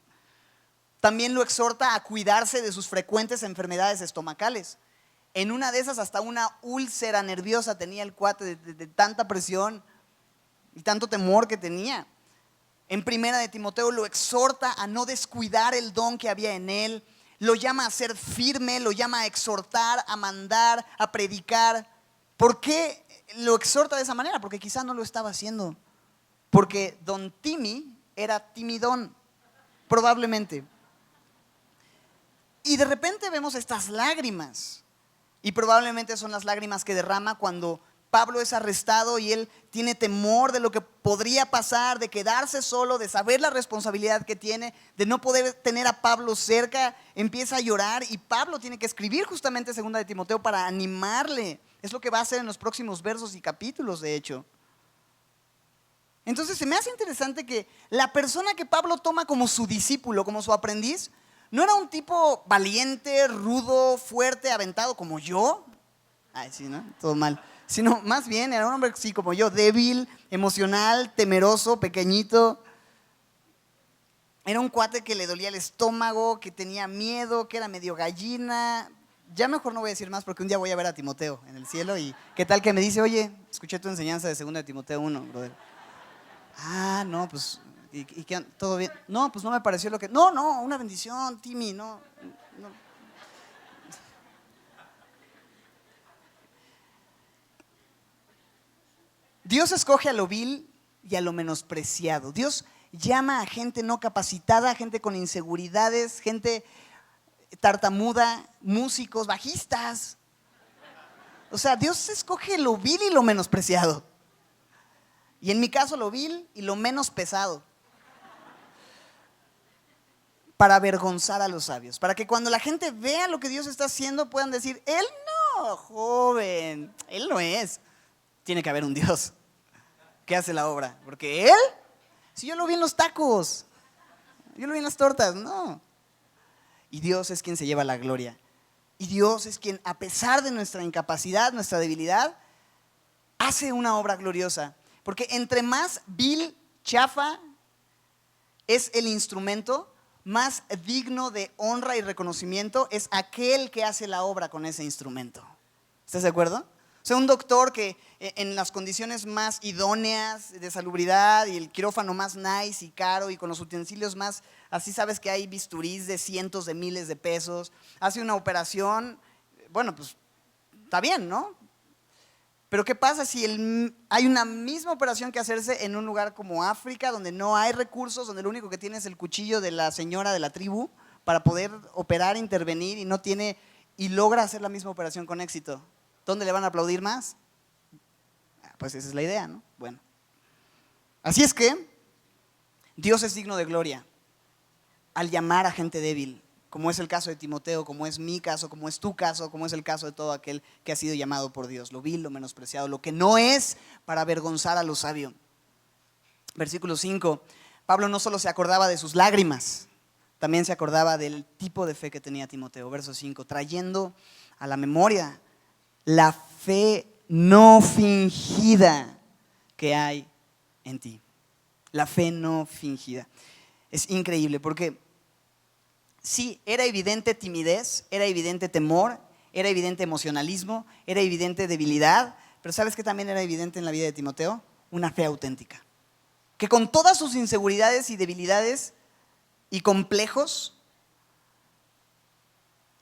También lo exhorta a cuidarse de sus frecuentes enfermedades estomacales. En una de esas hasta una úlcera nerviosa tenía el cuate de tanta presión y tanto temor que tenía. En primera de Timoteo lo exhorta a no descuidar el don que había en él. Lo llama a ser firme, lo llama a exhortar, a mandar, a predicar. ¿Por qué lo exhorta de esa manera? Porque quizá no lo estaba haciendo. Porque don Timmy era timidón, probablemente. Y de repente vemos estas lágrimas. Y probablemente son las lágrimas que derrama cuando Pablo es arrestado y él tiene temor de lo que podría pasar, de quedarse solo, de saber la responsabilidad que tiene, de no poder tener a Pablo cerca, empieza a llorar y Pablo tiene que escribir justamente 2 de Timoteo para animarle. Es lo que va a hacer en los próximos versos y capítulos, de hecho. Entonces se me hace interesante que la persona que Pablo toma como su discípulo, como su aprendiz, no era un tipo valiente, rudo, fuerte, aventado como yo. Ay, sí, ¿no? Todo mal. Sino más bien era un hombre, sí, como yo, débil, emocional, temeroso, pequeñito. Era un cuate que le dolía el estómago, que tenía miedo, que era medio gallina. Ya mejor no voy a decir más porque un día voy a ver a Timoteo en el cielo y qué tal que me dice, oye, escuché tu enseñanza de 2 de Timoteo 1, brother. Ah, no, pues, ¿y qué? ¿Todo bien? No, pues no me pareció lo que... No, una bendición, Timmy, no. Dios escoge a lo vil y a lo menospreciado. Dios llama a gente no capacitada, a gente con inseguridades, gente tartamuda, músicos, bajistas. O sea, Dios escoge lo vil y lo menospreciado. Y en mi caso lo vil y lo menos pesado. Para avergonzar a los sabios. Para que cuando la gente vea lo que Dios está haciendo puedan decir, Él no, joven, Él no es. Tiene que haber un Dios que hace la obra. Porque Él, si yo lo vi en los tacos, yo lo vi en las tortas, no. Y Dios es quien se lleva la gloria. Y Dios es quien, a pesar de nuestra incapacidad, nuestra debilidad, hace una obra gloriosa. Porque entre más vil, chafa es el instrumento, más digno de honra y reconocimiento es aquel que hace la obra con ese instrumento. ¿Estás de acuerdo? O sea, un doctor que en las condiciones más idóneas de salubridad y el quirófano más nice y caro y con los utensilios más, así sabes que hay bisturís de cientos de miles de pesos, hace una operación, bueno, pues está bien, ¿no? Pero ¿qué pasa si hay una misma operación que hacerse en un lugar como África, donde no hay recursos, donde lo único que tiene es el cuchillo de la señora de la tribu para poder operar, intervenir y no tiene, y logra hacer la misma operación con éxito? ¿Dónde le van a aplaudir más? Pues esa es la idea, ¿no? Bueno. Así es que Dios es digno de gloria al llamar a gente débil, como es el caso de Timoteo, como es mi caso, como es tu caso, como es el caso de todo aquel que ha sido llamado por Dios, lo vil, lo menospreciado, lo que no es, para avergonzar a lo sabio. Versículo 5, Pablo no solo se acordaba de sus lágrimas, también se acordaba del tipo de fe que tenía Timoteo. Verso 5, trayendo a la memoria la fe no fingida que hay en ti. La fe no fingida. Es increíble porque sí, era evidente timidez, era evidente temor, era evidente emocionalismo, era evidente debilidad, pero ¿sabes qué también era evidente en la vida de Timoteo? Una fe auténtica. Que con todas sus inseguridades y debilidades y complejos,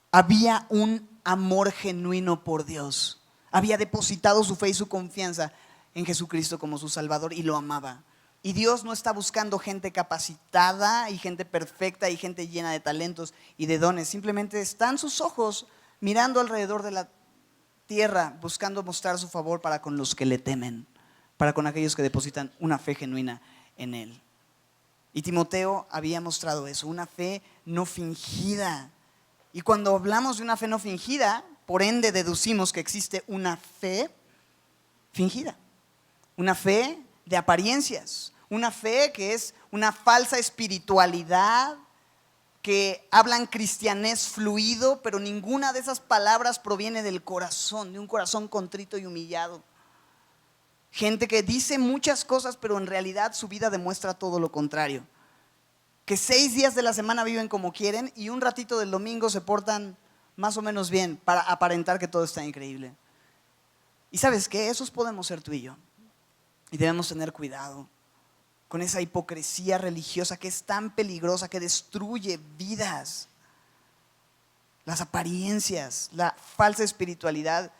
había un amor genuino por Dios. Había depositado su fe y su confianza en Jesucristo como su Salvador y lo amaba. Y Dios no está buscando gente capacitada y gente perfecta y gente llena de talentos y de dones. Simplemente están sus ojos mirando alrededor de la tierra, buscando mostrar su favor para con los que le temen, para con aquellos que depositan una fe genuina en Él. Y Timoteo había mostrado eso, una fe no fingida. Y cuando hablamos de una fe no fingida, por ende deducimos que existe una fe fingida, una fe de apariencias, una fe que es una falsa espiritualidad, que hablan cristianés fluido, pero ninguna de esas palabras proviene del corazón, de un corazón contrito y humillado. Gente que dice muchas cosas, pero en realidad su vida demuestra todo lo contrario. Que 6 días de la semana viven como quieren y un ratito del domingo se portan más o menos bien para aparentar que todo está increíble. ¿Y sabes qué? Esos podemos ser tú y yo. Y debemos tener cuidado con esa hipocresía religiosa que es tan peligrosa, que destruye vidas. Las apariencias, la falsa espiritualidad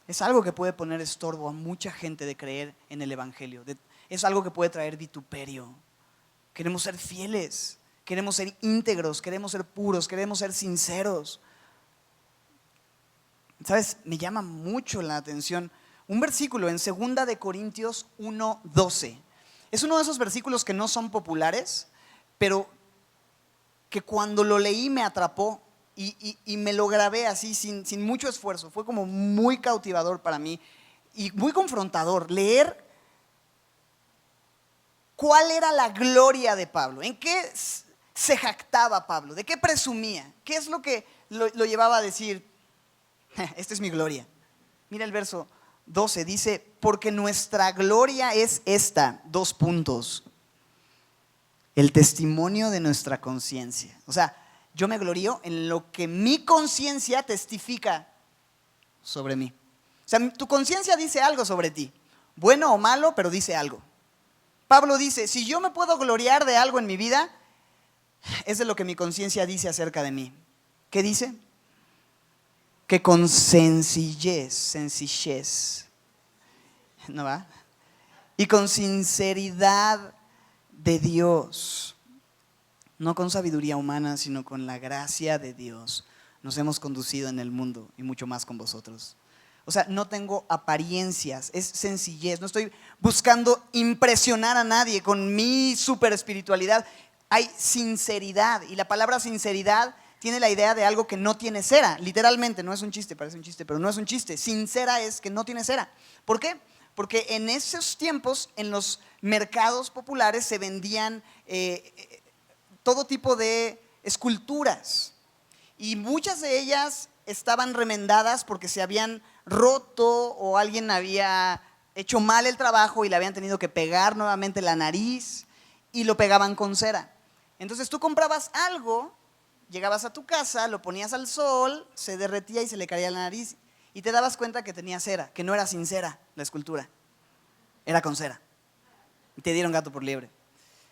es algo que puede poner estorbo a mucha gente de creer en el Evangelio. Es algo que puede traer vituperio. Queremos ser fieles, queremos ser íntegros, queremos ser puros, queremos ser sinceros. ¿Sabes? Me llama mucho la atención un versículo en 2 de Corintios 1:12. Es uno de esos versículos que no son populares, pero que cuando lo leí me atrapó y me lo grabé así sin mucho esfuerzo. Fue como muy cautivador para mí y muy confrontador leer cuál era la gloria de Pablo, en qué se jactaba Pablo, de qué presumía, qué es lo que lo llevaba a decir, esta es mi gloria. Mira el verso 12, dice, porque nuestra gloria es esta, 2 puntos, el testimonio de nuestra conciencia. O sea, yo me glorío en lo que mi conciencia testifica sobre mí. O sea, tu conciencia dice algo sobre ti, bueno o malo, pero dice algo. Pablo dice, si yo me puedo gloriar de algo en mi vida, es de lo que mi conciencia dice acerca de mí. ¿Qué dice? Que con sencillez, ¿no va? Y con sinceridad de Dios, no con sabiduría humana, sino con la gracia de Dios, nos hemos conducido en el mundo y mucho más con vosotros. O sea, no tengo apariencias, es sencillez, no estoy buscando impresionar a nadie con mi super espiritualidad. Hay sinceridad, y la palabra sinceridad tiene la idea de algo que no tiene cera, literalmente, no es un chiste, parece un chiste, pero no es un chiste. Sincera es que no tiene cera. ¿Por qué? Porque en esos tiempos, en los mercados populares se vendían todo tipo de esculturas, y muchas de ellas estaban remendadas porque se habían roto o alguien había hecho mal el trabajo y le habían tenido que pegar nuevamente la nariz y lo pegaban con cera. Entonces tú comprabas algo, llegabas a tu casa, lo ponías al sol, se derretía y se le caía la nariz y te dabas cuenta que tenía cera, que no era sin cera la escultura, era con cera. Y te dieron gato por liebre.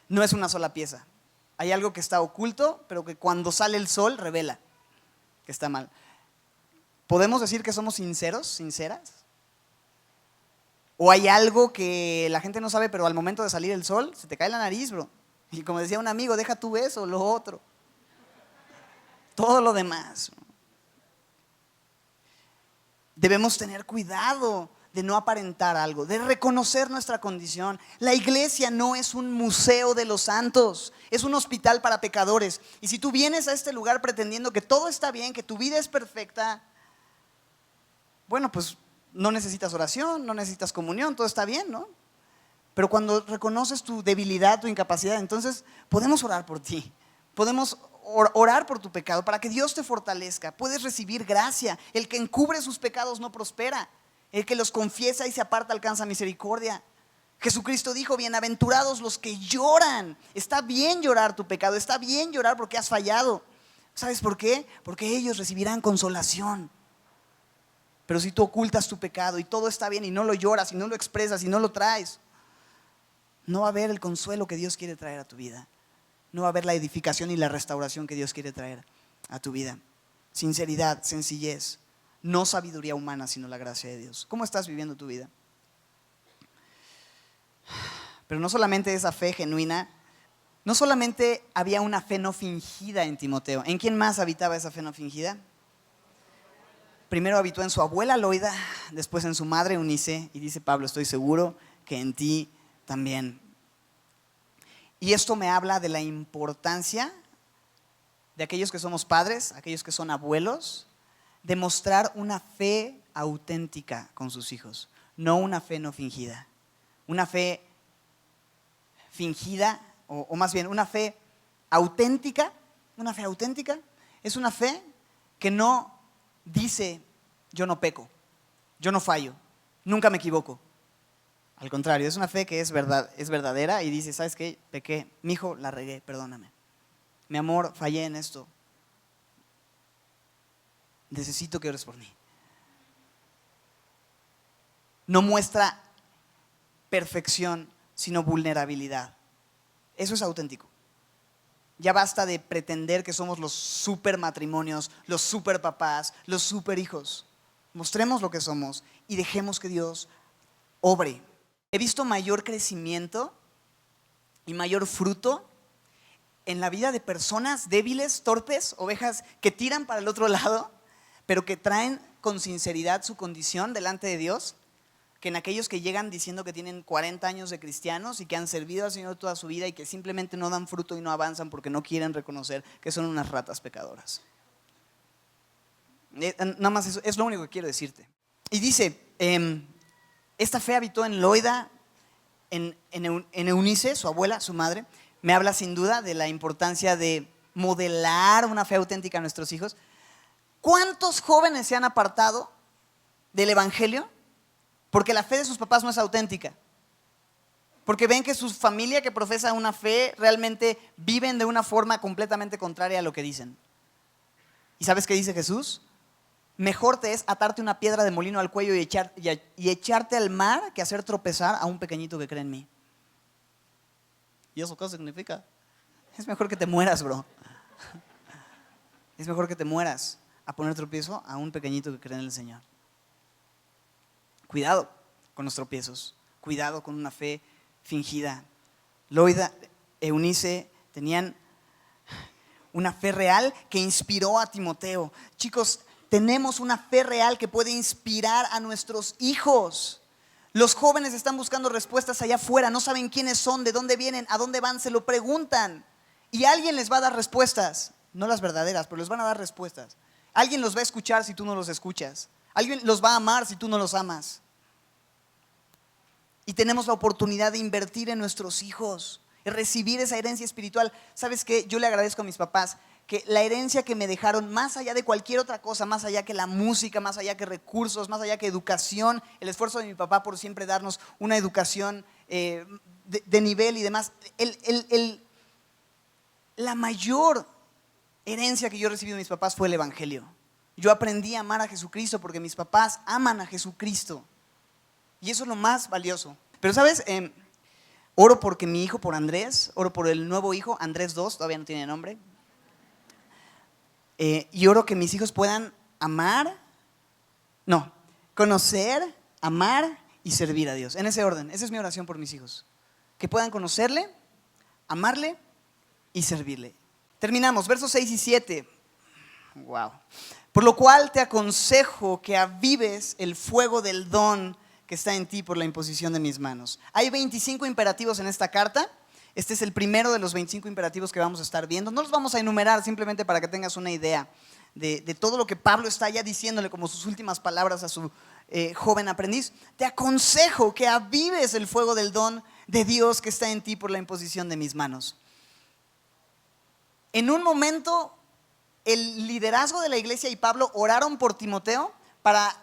No es una sola pieza. Hay algo que está oculto, pero que cuando sale el sol revela que está mal. ¿Podemos decir que somos sinceros, sinceras? ¿O hay algo que la gente no sabe, pero al momento de salir el sol se te cae la nariz, bro? Y como decía un amigo, deja tú eso, lo otro. Todo lo demás. Debemos tener cuidado de no aparentar algo, de reconocer nuestra condición. La iglesia no es un museo de los santos, es un hospital para pecadores. Y si tú vienes a este lugar pretendiendo que todo está bien, que tu vida es perfecta, bueno, pues no necesitas oración, no necesitas comunión, todo está bien, ¿no? Pero cuando reconoces tu debilidad, tu incapacidad, entonces podemos orar por ti, podemos orar por tu pecado para que Dios te fortalezca. Puedes recibir gracia. El que encubre sus pecados no prospera, el que los confiesa y se aparta alcanza misericordia. Jesucristo dijo, bienaventurados los que lloran. Está bien llorar tu pecado, está bien llorar porque has fallado. ¿Sabes por qué? Porque ellos recibirán consolación. Pero si tú ocultas tu pecado y todo está bien y no lo lloras y no lo expresas y no lo traes, no va a haber el consuelo que Dios quiere traer a tu vida. No va a haber la edificación y la restauración que Dios quiere traer a tu vida. Sinceridad, sencillez, no sabiduría humana, sino la gracia de Dios. ¿Cómo estás viviendo tu vida? Pero no solamente esa fe genuina, no solamente había una fe no fingida en Timoteo. ¿En quién más habitaba esa fe no fingida? Primero habitó en su abuela Loida, después en su madre Eunice, y dice Pablo, estoy seguro que en ti también. Y esto me habla de la importancia de aquellos que somos padres, aquellos que son abuelos, de mostrar una fe auténtica con sus hijos, no una fe no fingida. Una fe fingida, o más bien una fe auténtica es una fe que no dice yo no peco, yo no fallo, nunca me equivoco. Al contrario, es una fe que es verdadera y dice, ¿sabes qué? Pequé, mijo, la regué, perdóname. Mi amor, fallé en esto. Necesito que ores por mí. No muestra perfección, sino vulnerabilidad. Eso es auténtico. Ya basta de pretender que somos los super matrimonios, los super papás, los super hijos. Mostremos lo que somos y dejemos que Dios obre. He visto mayor crecimiento y mayor fruto en la vida de personas débiles, torpes, ovejas que tiran para el otro lado, pero que traen con sinceridad su condición delante de Dios que en aquellos que llegan diciendo que tienen 40 años de cristianos y que han servido al Señor toda su vida y que simplemente no dan fruto y no avanzan porque no quieren reconocer que son unas ratas pecadoras. Nada más eso, es lo único que quiero decirte. Y dice, esta fe habitó en Loida, en Eunice, su abuela, su madre. Me habla sin duda de la importancia de modelar una fe auténtica a nuestros hijos. ¿Cuántos jóvenes se han apartado del evangelio porque la fe de sus papás no es auténtica? Porque ven que su familia que profesa una fe realmente viven de una forma completamente contraria a lo que dicen. ¿Y sabes qué dice Jesús? Mejor te es atarte una piedra de molino al cuello y echarte al mar que hacer tropezar a un pequeñito que cree en mí. ¿Y eso qué significa? Es mejor que te mueras, bro. Es mejor que te mueras a poner tropiezo a un pequeñito que cree en el Señor. Cuidado con los tropiezos. Cuidado con una fe fingida. Loida, Eunice tenían una fe real que inspiró a Timoteo. Chicos, tenemos una fe real que puede inspirar a nuestros hijos. Los jóvenes están buscando respuestas allá afuera, no saben quiénes son, de dónde vienen, a dónde van, se lo preguntan. Y alguien les va a dar respuestas, no las verdaderas, pero les van a dar respuestas. Alguien los va a escuchar si tú no los escuchas. Alguien los va a amar si tú no los amas. Y tenemos la oportunidad de invertir en nuestros hijos, de recibir esa herencia espiritual. ¿Sabes qué? Yo le agradezco a mis papás que la herencia que me dejaron, más allá de cualquier otra cosa, más allá que la música, más allá que recursos, más allá que educación, el esfuerzo de mi papá por siempre darnos una educación de nivel y demás, la mayor herencia que yo recibí de mis papás fue el evangelio. Yo aprendí a amar a Jesucristo porque mis papás aman a Jesucristo. Y eso es lo más valioso. Pero ¿sabes? Oro porque mi hijo, por Andrés, oro por el nuevo hijo, Andrés 2, todavía no tiene nombre. Y oro que mis hijos puedan conocer, amar y servir a Dios. En ese orden, esa es mi oración por mis hijos. Que puedan conocerle, amarle y servirle. Terminamos, versos 6 y 7. Wow. Por lo cual te aconsejo que avives el fuego del don que está en ti por la imposición de mis manos. Hay 25 imperativos en esta carta. Este es el primero de los 25 imperativos que vamos a estar viendo. No los vamos a enumerar, simplemente para que tengas una idea de todo lo que Pablo está ya diciéndole como sus últimas palabras a su joven aprendiz. Te aconsejo que avives el fuego del don de Dios que está en ti por la imposición de mis manos. En un momento, el liderazgo de la iglesia y Pablo oraron por Timoteo para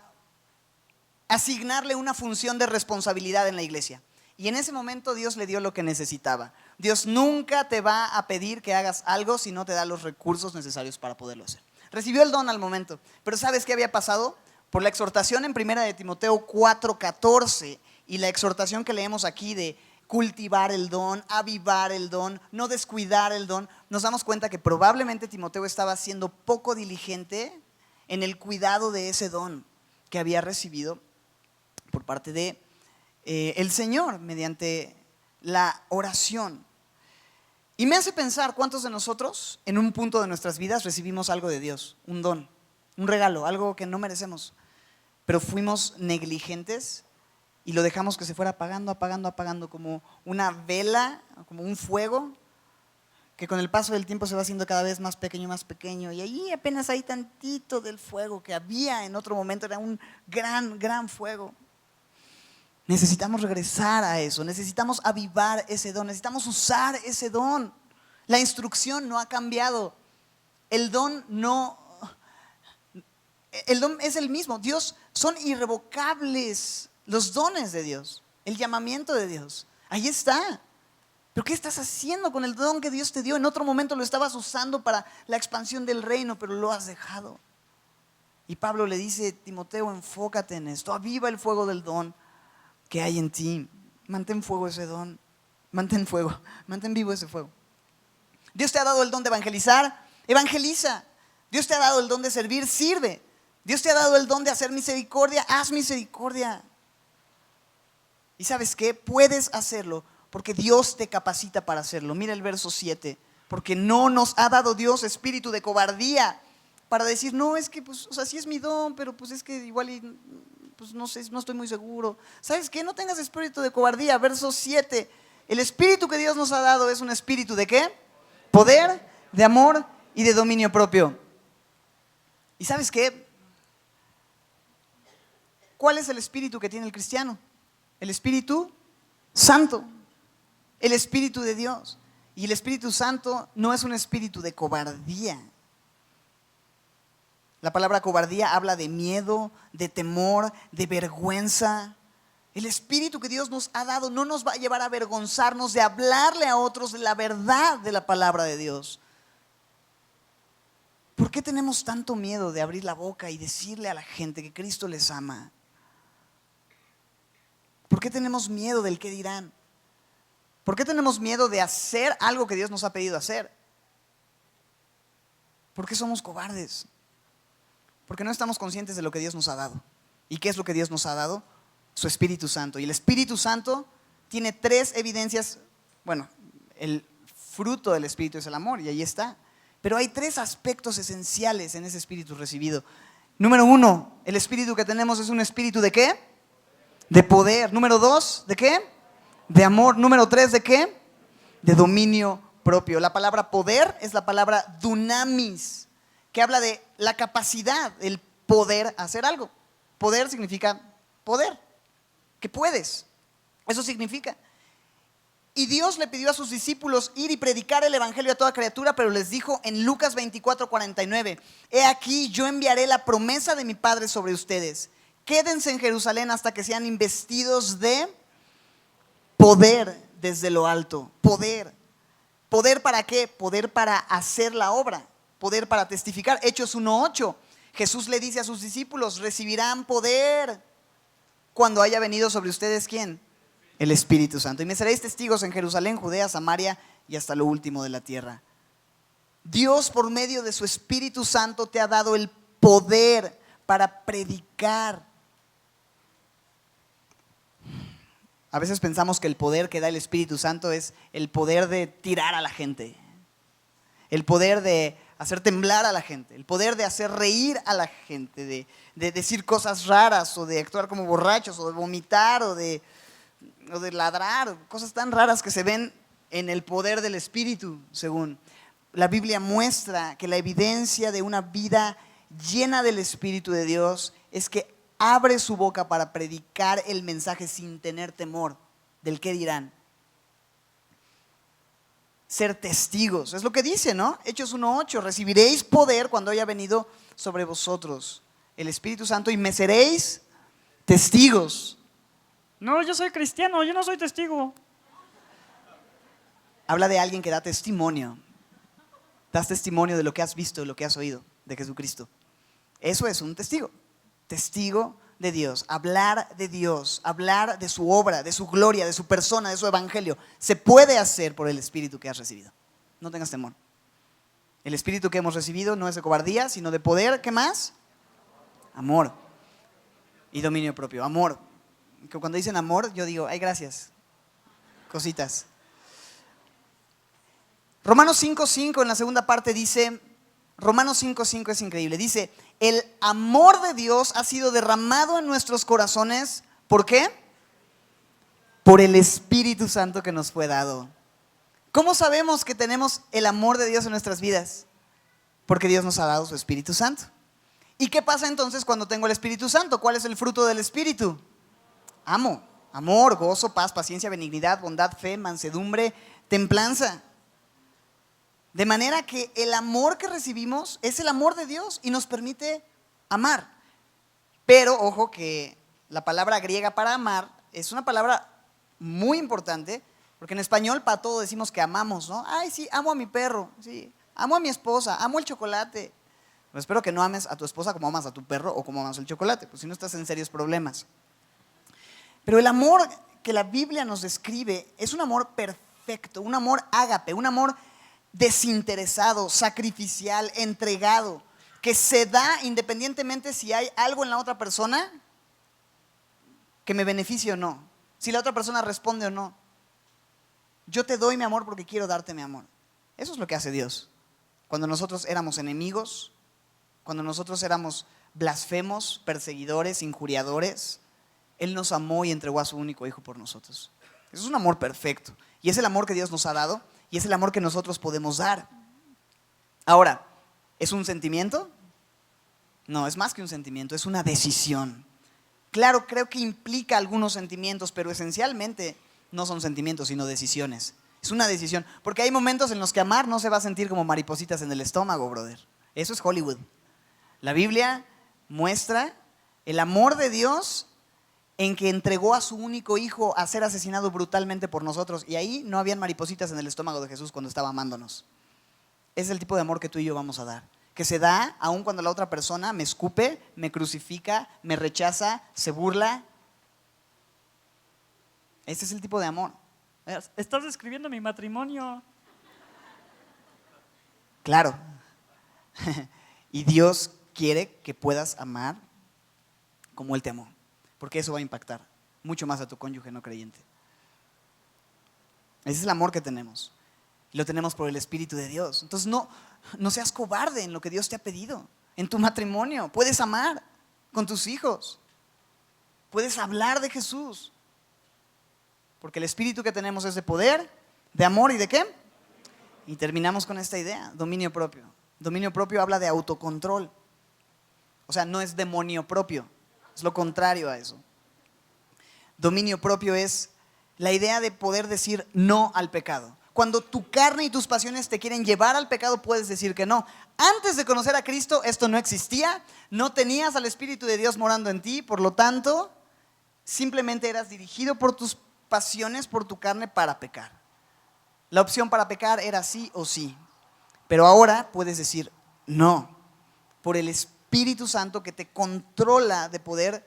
asignarle una función de responsabilidad en la iglesia. Y en ese momento Dios le dio lo que necesitaba. Dios nunca te va a pedir que hagas algo si no te da los recursos necesarios para poderlo hacer. Recibió el don al momento, pero ¿sabes qué había pasado? Por la exhortación en 1 de Timoteo 4:14 y la exhortación que leemos aquí de cultivar el don, avivar el don, no descuidar el don, nos damos cuenta que probablemente Timoteo estaba siendo poco diligente en el cuidado de ese don que había recibido por parte de el Señor mediante la oración. Y me hace pensar cuántos de nosotros en un punto de nuestras vidas recibimos algo de Dios, un don, un regalo, algo que no merecemos, pero fuimos negligentes y lo dejamos que se fuera apagando como una vela, como un fuego que con el paso del tiempo se va haciendo cada vez más pequeño y ahí apenas hay tantito del fuego que había en otro momento, era un gran fuego. Necesitamos regresar a eso, necesitamos avivar ese don, necesitamos usar ese don. La instrucción no ha cambiado, el don es el mismo. Dios, son irrevocables los dones de Dios, el llamamiento de Dios, ahí está. Pero ¿qué estás haciendo con el don que Dios te dio? En otro momento lo estabas usando para la expansión del reino, pero lo has dejado. Y Pablo le dice, Timoteo, enfócate en esto, aviva el fuego del don que hay en ti, mantén fuego ese don, mantén vivo ese fuego. Dios te ha dado el don de evangelizar, evangeliza. Dios te ha dado el don de servir, sirve. Dios te ha dado el don de hacer misericordia, haz misericordia. ¿Y sabes qué? Puedes hacerlo porque Dios te capacita para hacerlo. Mira el verso 7, porque no nos ha dado Dios espíritu de cobardía, para decir, no, es que, pues, o sea, sí es mi don, pero pues es que igual, pues no sé, no estoy muy seguro. ¿Sabes qué? No tengas espíritu de cobardía. Verso 7. El espíritu que Dios nos ha dado es un espíritu ¿de qué? Poder, de amor y de dominio propio. ¿Y sabes qué? ¿Cuál es el espíritu que tiene el cristiano? El Espíritu Santo, el Espíritu de Dios. Y el Espíritu Santo no es un espíritu de cobardía. La palabra cobardía habla de miedo, de temor, de vergüenza. El espíritu que Dios nos ha dado no nos va a llevar a avergonzarnos de hablarle a otros de la verdad de la palabra de Dios. ¿Por qué tenemos tanto miedo de abrir la boca y decirle a la gente que Cristo les ama? ¿Por qué tenemos miedo del qué dirán? ¿Por qué tenemos miedo de hacer algo que Dios nos ha pedido hacer? ¿Por qué somos cobardes? Porque no estamos conscientes de lo que Dios nos ha dado. ¿Y qué es lo que Dios nos ha dado? Su Espíritu Santo. Y el Espíritu Santo tiene 3 evidencias. Bueno, el fruto del Espíritu es el amor, y ahí está. Pero hay 3 aspectos esenciales en ese Espíritu recibido. Número 1, el Espíritu que tenemos es un Espíritu ¿de qué? De poder. Número 2, ¿de qué? De amor. Número 3, ¿de qué? De dominio propio. La palabra poder es la palabra dunamis, que habla de la capacidad, el poder hacer algo. Poder significa poder, que puedes. Eso significa. Y Dios le pidió a sus discípulos ir y predicar el evangelio a toda criatura, pero les dijo en Lucas 24:49, he aquí yo enviaré la promesa de mi Padre sobre ustedes. Quédense en Jerusalén hasta que sean investidos de poder desde lo alto. Poder. ¿Poder para qué? Poder para hacer la obra. Poder para testificar. Hechos 1:8. Jesús le dice a sus discípulos, recibirán poder cuando haya venido sobre ustedes, ¿quién? El Espíritu Santo. Y me seréis testigos en Jerusalén, Judea, Samaria y hasta lo último de la tierra. Dios, por medio de su Espíritu Santo, te ha dado el poder para predicar. A veces pensamos que el poder que da el Espíritu Santo es el poder de tirar a la gente, el poder de hacer temblar a la gente, el poder de hacer reír a la gente, de decir cosas raras o de actuar como borrachos o de vomitar o de ladrar, cosas tan raras que se ven en el poder del Espíritu, según la Biblia muestra que la evidencia de una vida llena del Espíritu de Dios es que abre su boca para predicar el mensaje sin tener temor del qué dirán. Ser testigos, es lo que dice, ¿no? Hechos 1:8, recibiréis poder cuando haya venido sobre vosotros el Espíritu Santo y me seréis testigos. No, yo soy cristiano, yo no soy testigo. Habla de alguien que da testimonio. Das testimonio de lo que has visto, de lo que has oído de Jesucristo. Eso es un testigo. Testigo de Dios, hablar de su obra, de su gloria, de su persona, de su evangelio. Se puede hacer por el Espíritu que has recibido. No tengas temor. El Espíritu que hemos recibido no es de cobardía, sino de poder. ¿Qué más? Amor y dominio propio. Amor. Que cuando dicen amor, yo digo, ay, gracias. Cositas. Romanos 5:5 en la segunda parte dice, Romanos 5:5 es increíble. Dice, el amor de Dios ha sido derramado en nuestros corazones. ¿Por qué? Por el Espíritu Santo que nos fue dado. ¿Cómo sabemos que tenemos el amor de Dios en nuestras vidas? Porque Dios nos ha dado su Espíritu Santo. ¿Y qué pasa entonces cuando tengo el Espíritu Santo? ¿Cuál es el fruto del Espíritu? Amor, gozo, paz, paciencia, benignidad, bondad, fe, mansedumbre, templanza. De manera que el amor que recibimos es el amor de Dios y nos permite amar. Pero ojo que la palabra griega para amar es una palabra muy importante, porque en español para todo decimos que amamos, ¿no? Ay, sí, amo a mi perro, sí, amo a mi esposa, amo el chocolate. Pero espero que no ames a tu esposa como amas a tu perro o como amas el chocolate, pues si no estás en serios problemas. Pero el amor que la Biblia nos describe es un amor perfecto, un amor ágape, un amor desinteresado, sacrificial, entregado, que se da independientemente si hay algo en la otra persona que me beneficie o no, si la otra persona responde o no. Yo te doy mi amor porque quiero darte mi amor. Eso es lo que hace Dios. Cuando nosotros éramos enemigos, cuando nosotros éramos blasfemos, perseguidores, injuriadores, Él nos amó y entregó a su único Hijo por nosotros. Eso es un amor perfecto. Y es el amor que Dios nos ha dado y es el amor que nosotros podemos dar. Ahora, ¿es un sentimiento? No, es más que un sentimiento, es una decisión. Claro, creo que implica algunos sentimientos, pero esencialmente no son sentimientos, sino decisiones. Es una decisión, porque hay momentos en los que amar no se va a sentir como maripositas en el estómago, brother. Eso es Hollywood. La Biblia muestra el amor de Dios en que entregó a su único Hijo a ser asesinado brutalmente por nosotros. Y ahí no habían maripositas en el estómago de Jesús cuando estaba amándonos. Es el tipo de amor que tú y yo vamos a dar, que se da aun cuando la otra persona me escupe, me crucifica, me rechaza, se burla. Ese es el tipo de amor. Estás describiendo mi matrimonio. Claro. Y Dios quiere que puedas amar como Él te amó, porque eso va a impactar mucho más a tu cónyuge no creyente. Ese es el amor que tenemos. Y lo tenemos por el Espíritu de Dios. Entonces no seas cobarde en lo que Dios te ha pedido. En tu matrimonio puedes amar con tus hijos. Puedes hablar de Jesús. Porque el espíritu que tenemos es de poder, de amor y ¿de qué? Y terminamos con esta idea, dominio propio. Dominio propio habla de autocontrol. O sea, no es demonio propio, es lo contrario a eso. Dominio propio es la idea de poder decir no al pecado. Cuando tu carne y tus pasiones te quieren llevar al pecado, puedes decir que no. Antes de conocer a Cristo, esto no existía, no tenías al Espíritu de Dios morando en ti, por lo tanto, simplemente eras dirigido por tus pasiones, por tu carne para pecar. La opción para pecar era sí o sí, pero ahora puedes decir no, por el Espíritu Santo que te controla de poder,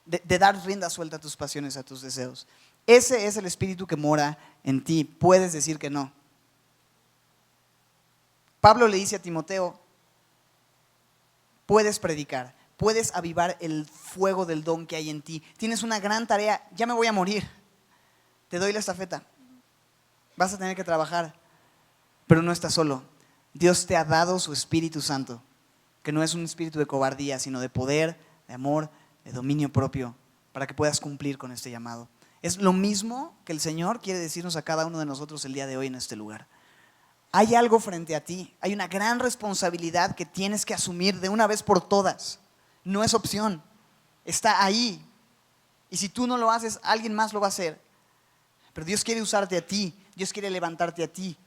de dar rienda suelta a tus pasiones, a tus deseos. Ese es el Espíritu que mora en ti, puedes decir que no. Pablo le dice a Timoteo, puedes predicar, puedes avivar el fuego del don que hay en ti. Tienes una gran tarea, ya me voy a morir. Te doy la estafeta. Vas a tener que trabajar, pero no estás solo. Dios te ha dado su Espíritu Santo, que no es un espíritu de cobardía, sino de poder, de amor, de dominio propio, para que puedas cumplir con este llamado. Es lo mismo que el Señor quiere decirnos a cada uno de nosotros el día de hoy en este lugar. Hay algo frente a ti, hay una gran responsabilidad que tienes que asumir de una vez por todas. No es opción, está ahí. Y si tú no lo haces, alguien más lo va a hacer. Pero Dios quiere usarte a ti, Dios quiere levantarte a ti.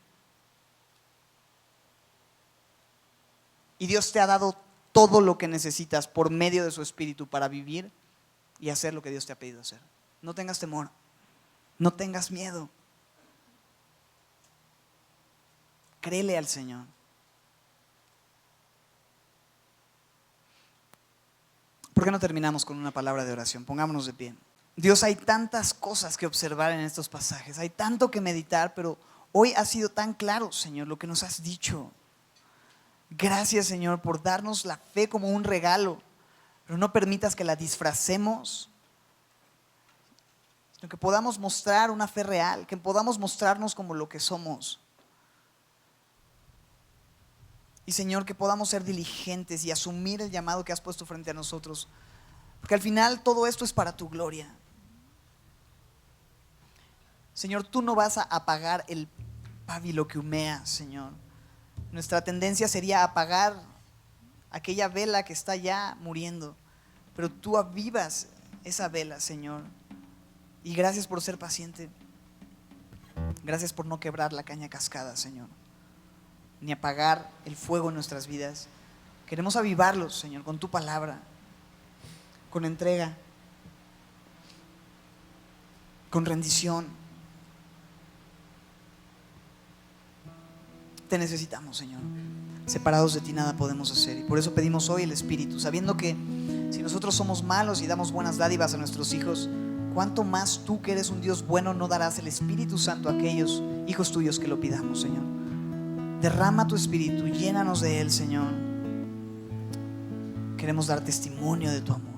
Y Dios te ha dado todo lo que necesitas por medio de su Espíritu para vivir y hacer lo que Dios te ha pedido hacer. No tengas temor, no tengas miedo. Créele al Señor. ¿Por qué no terminamos con una palabra de oración? Pongámonos de pie. Dios, hay tantas cosas que observar en estos pasajes, hay tanto que meditar, pero hoy ha sido tan claro, Señor, lo que nos has dicho. Gracias, Señor, por darnos la fe como un regalo, pero no permitas que la disfracemos, sino que podamos mostrar una fe real, que podamos mostrarnos como lo que somos. Y Señor, que podamos ser diligentes y asumir el llamado que has puesto frente a nosotros, porque al final todo esto es para tu gloria. Señor, tú no vas a apagar el pábilo que humea, Señor. Nuestra tendencia sería apagar aquella vela que está ya muriendo, pero tú avivas esa vela, Señor. Y gracias por ser paciente. Gracias por no quebrar la caña cascada, Señor, ni apagar el fuego en nuestras vidas. Queremos avivarlos, Señor, con tu palabra, con entrega, con rendición. Te necesitamos, Señor. Separados de ti nada podemos hacer, y por eso pedimos hoy el Espíritu, sabiendo que si nosotros somos malos y damos buenas dádivas a nuestros hijos, cuánto más tú, que eres un Dios bueno, no darás el Espíritu Santo a aquellos hijos tuyos que lo pidamos, Señor. Derrama tu Espíritu, llénanos de Él, Señor. Queremos dar testimonio de tu amor.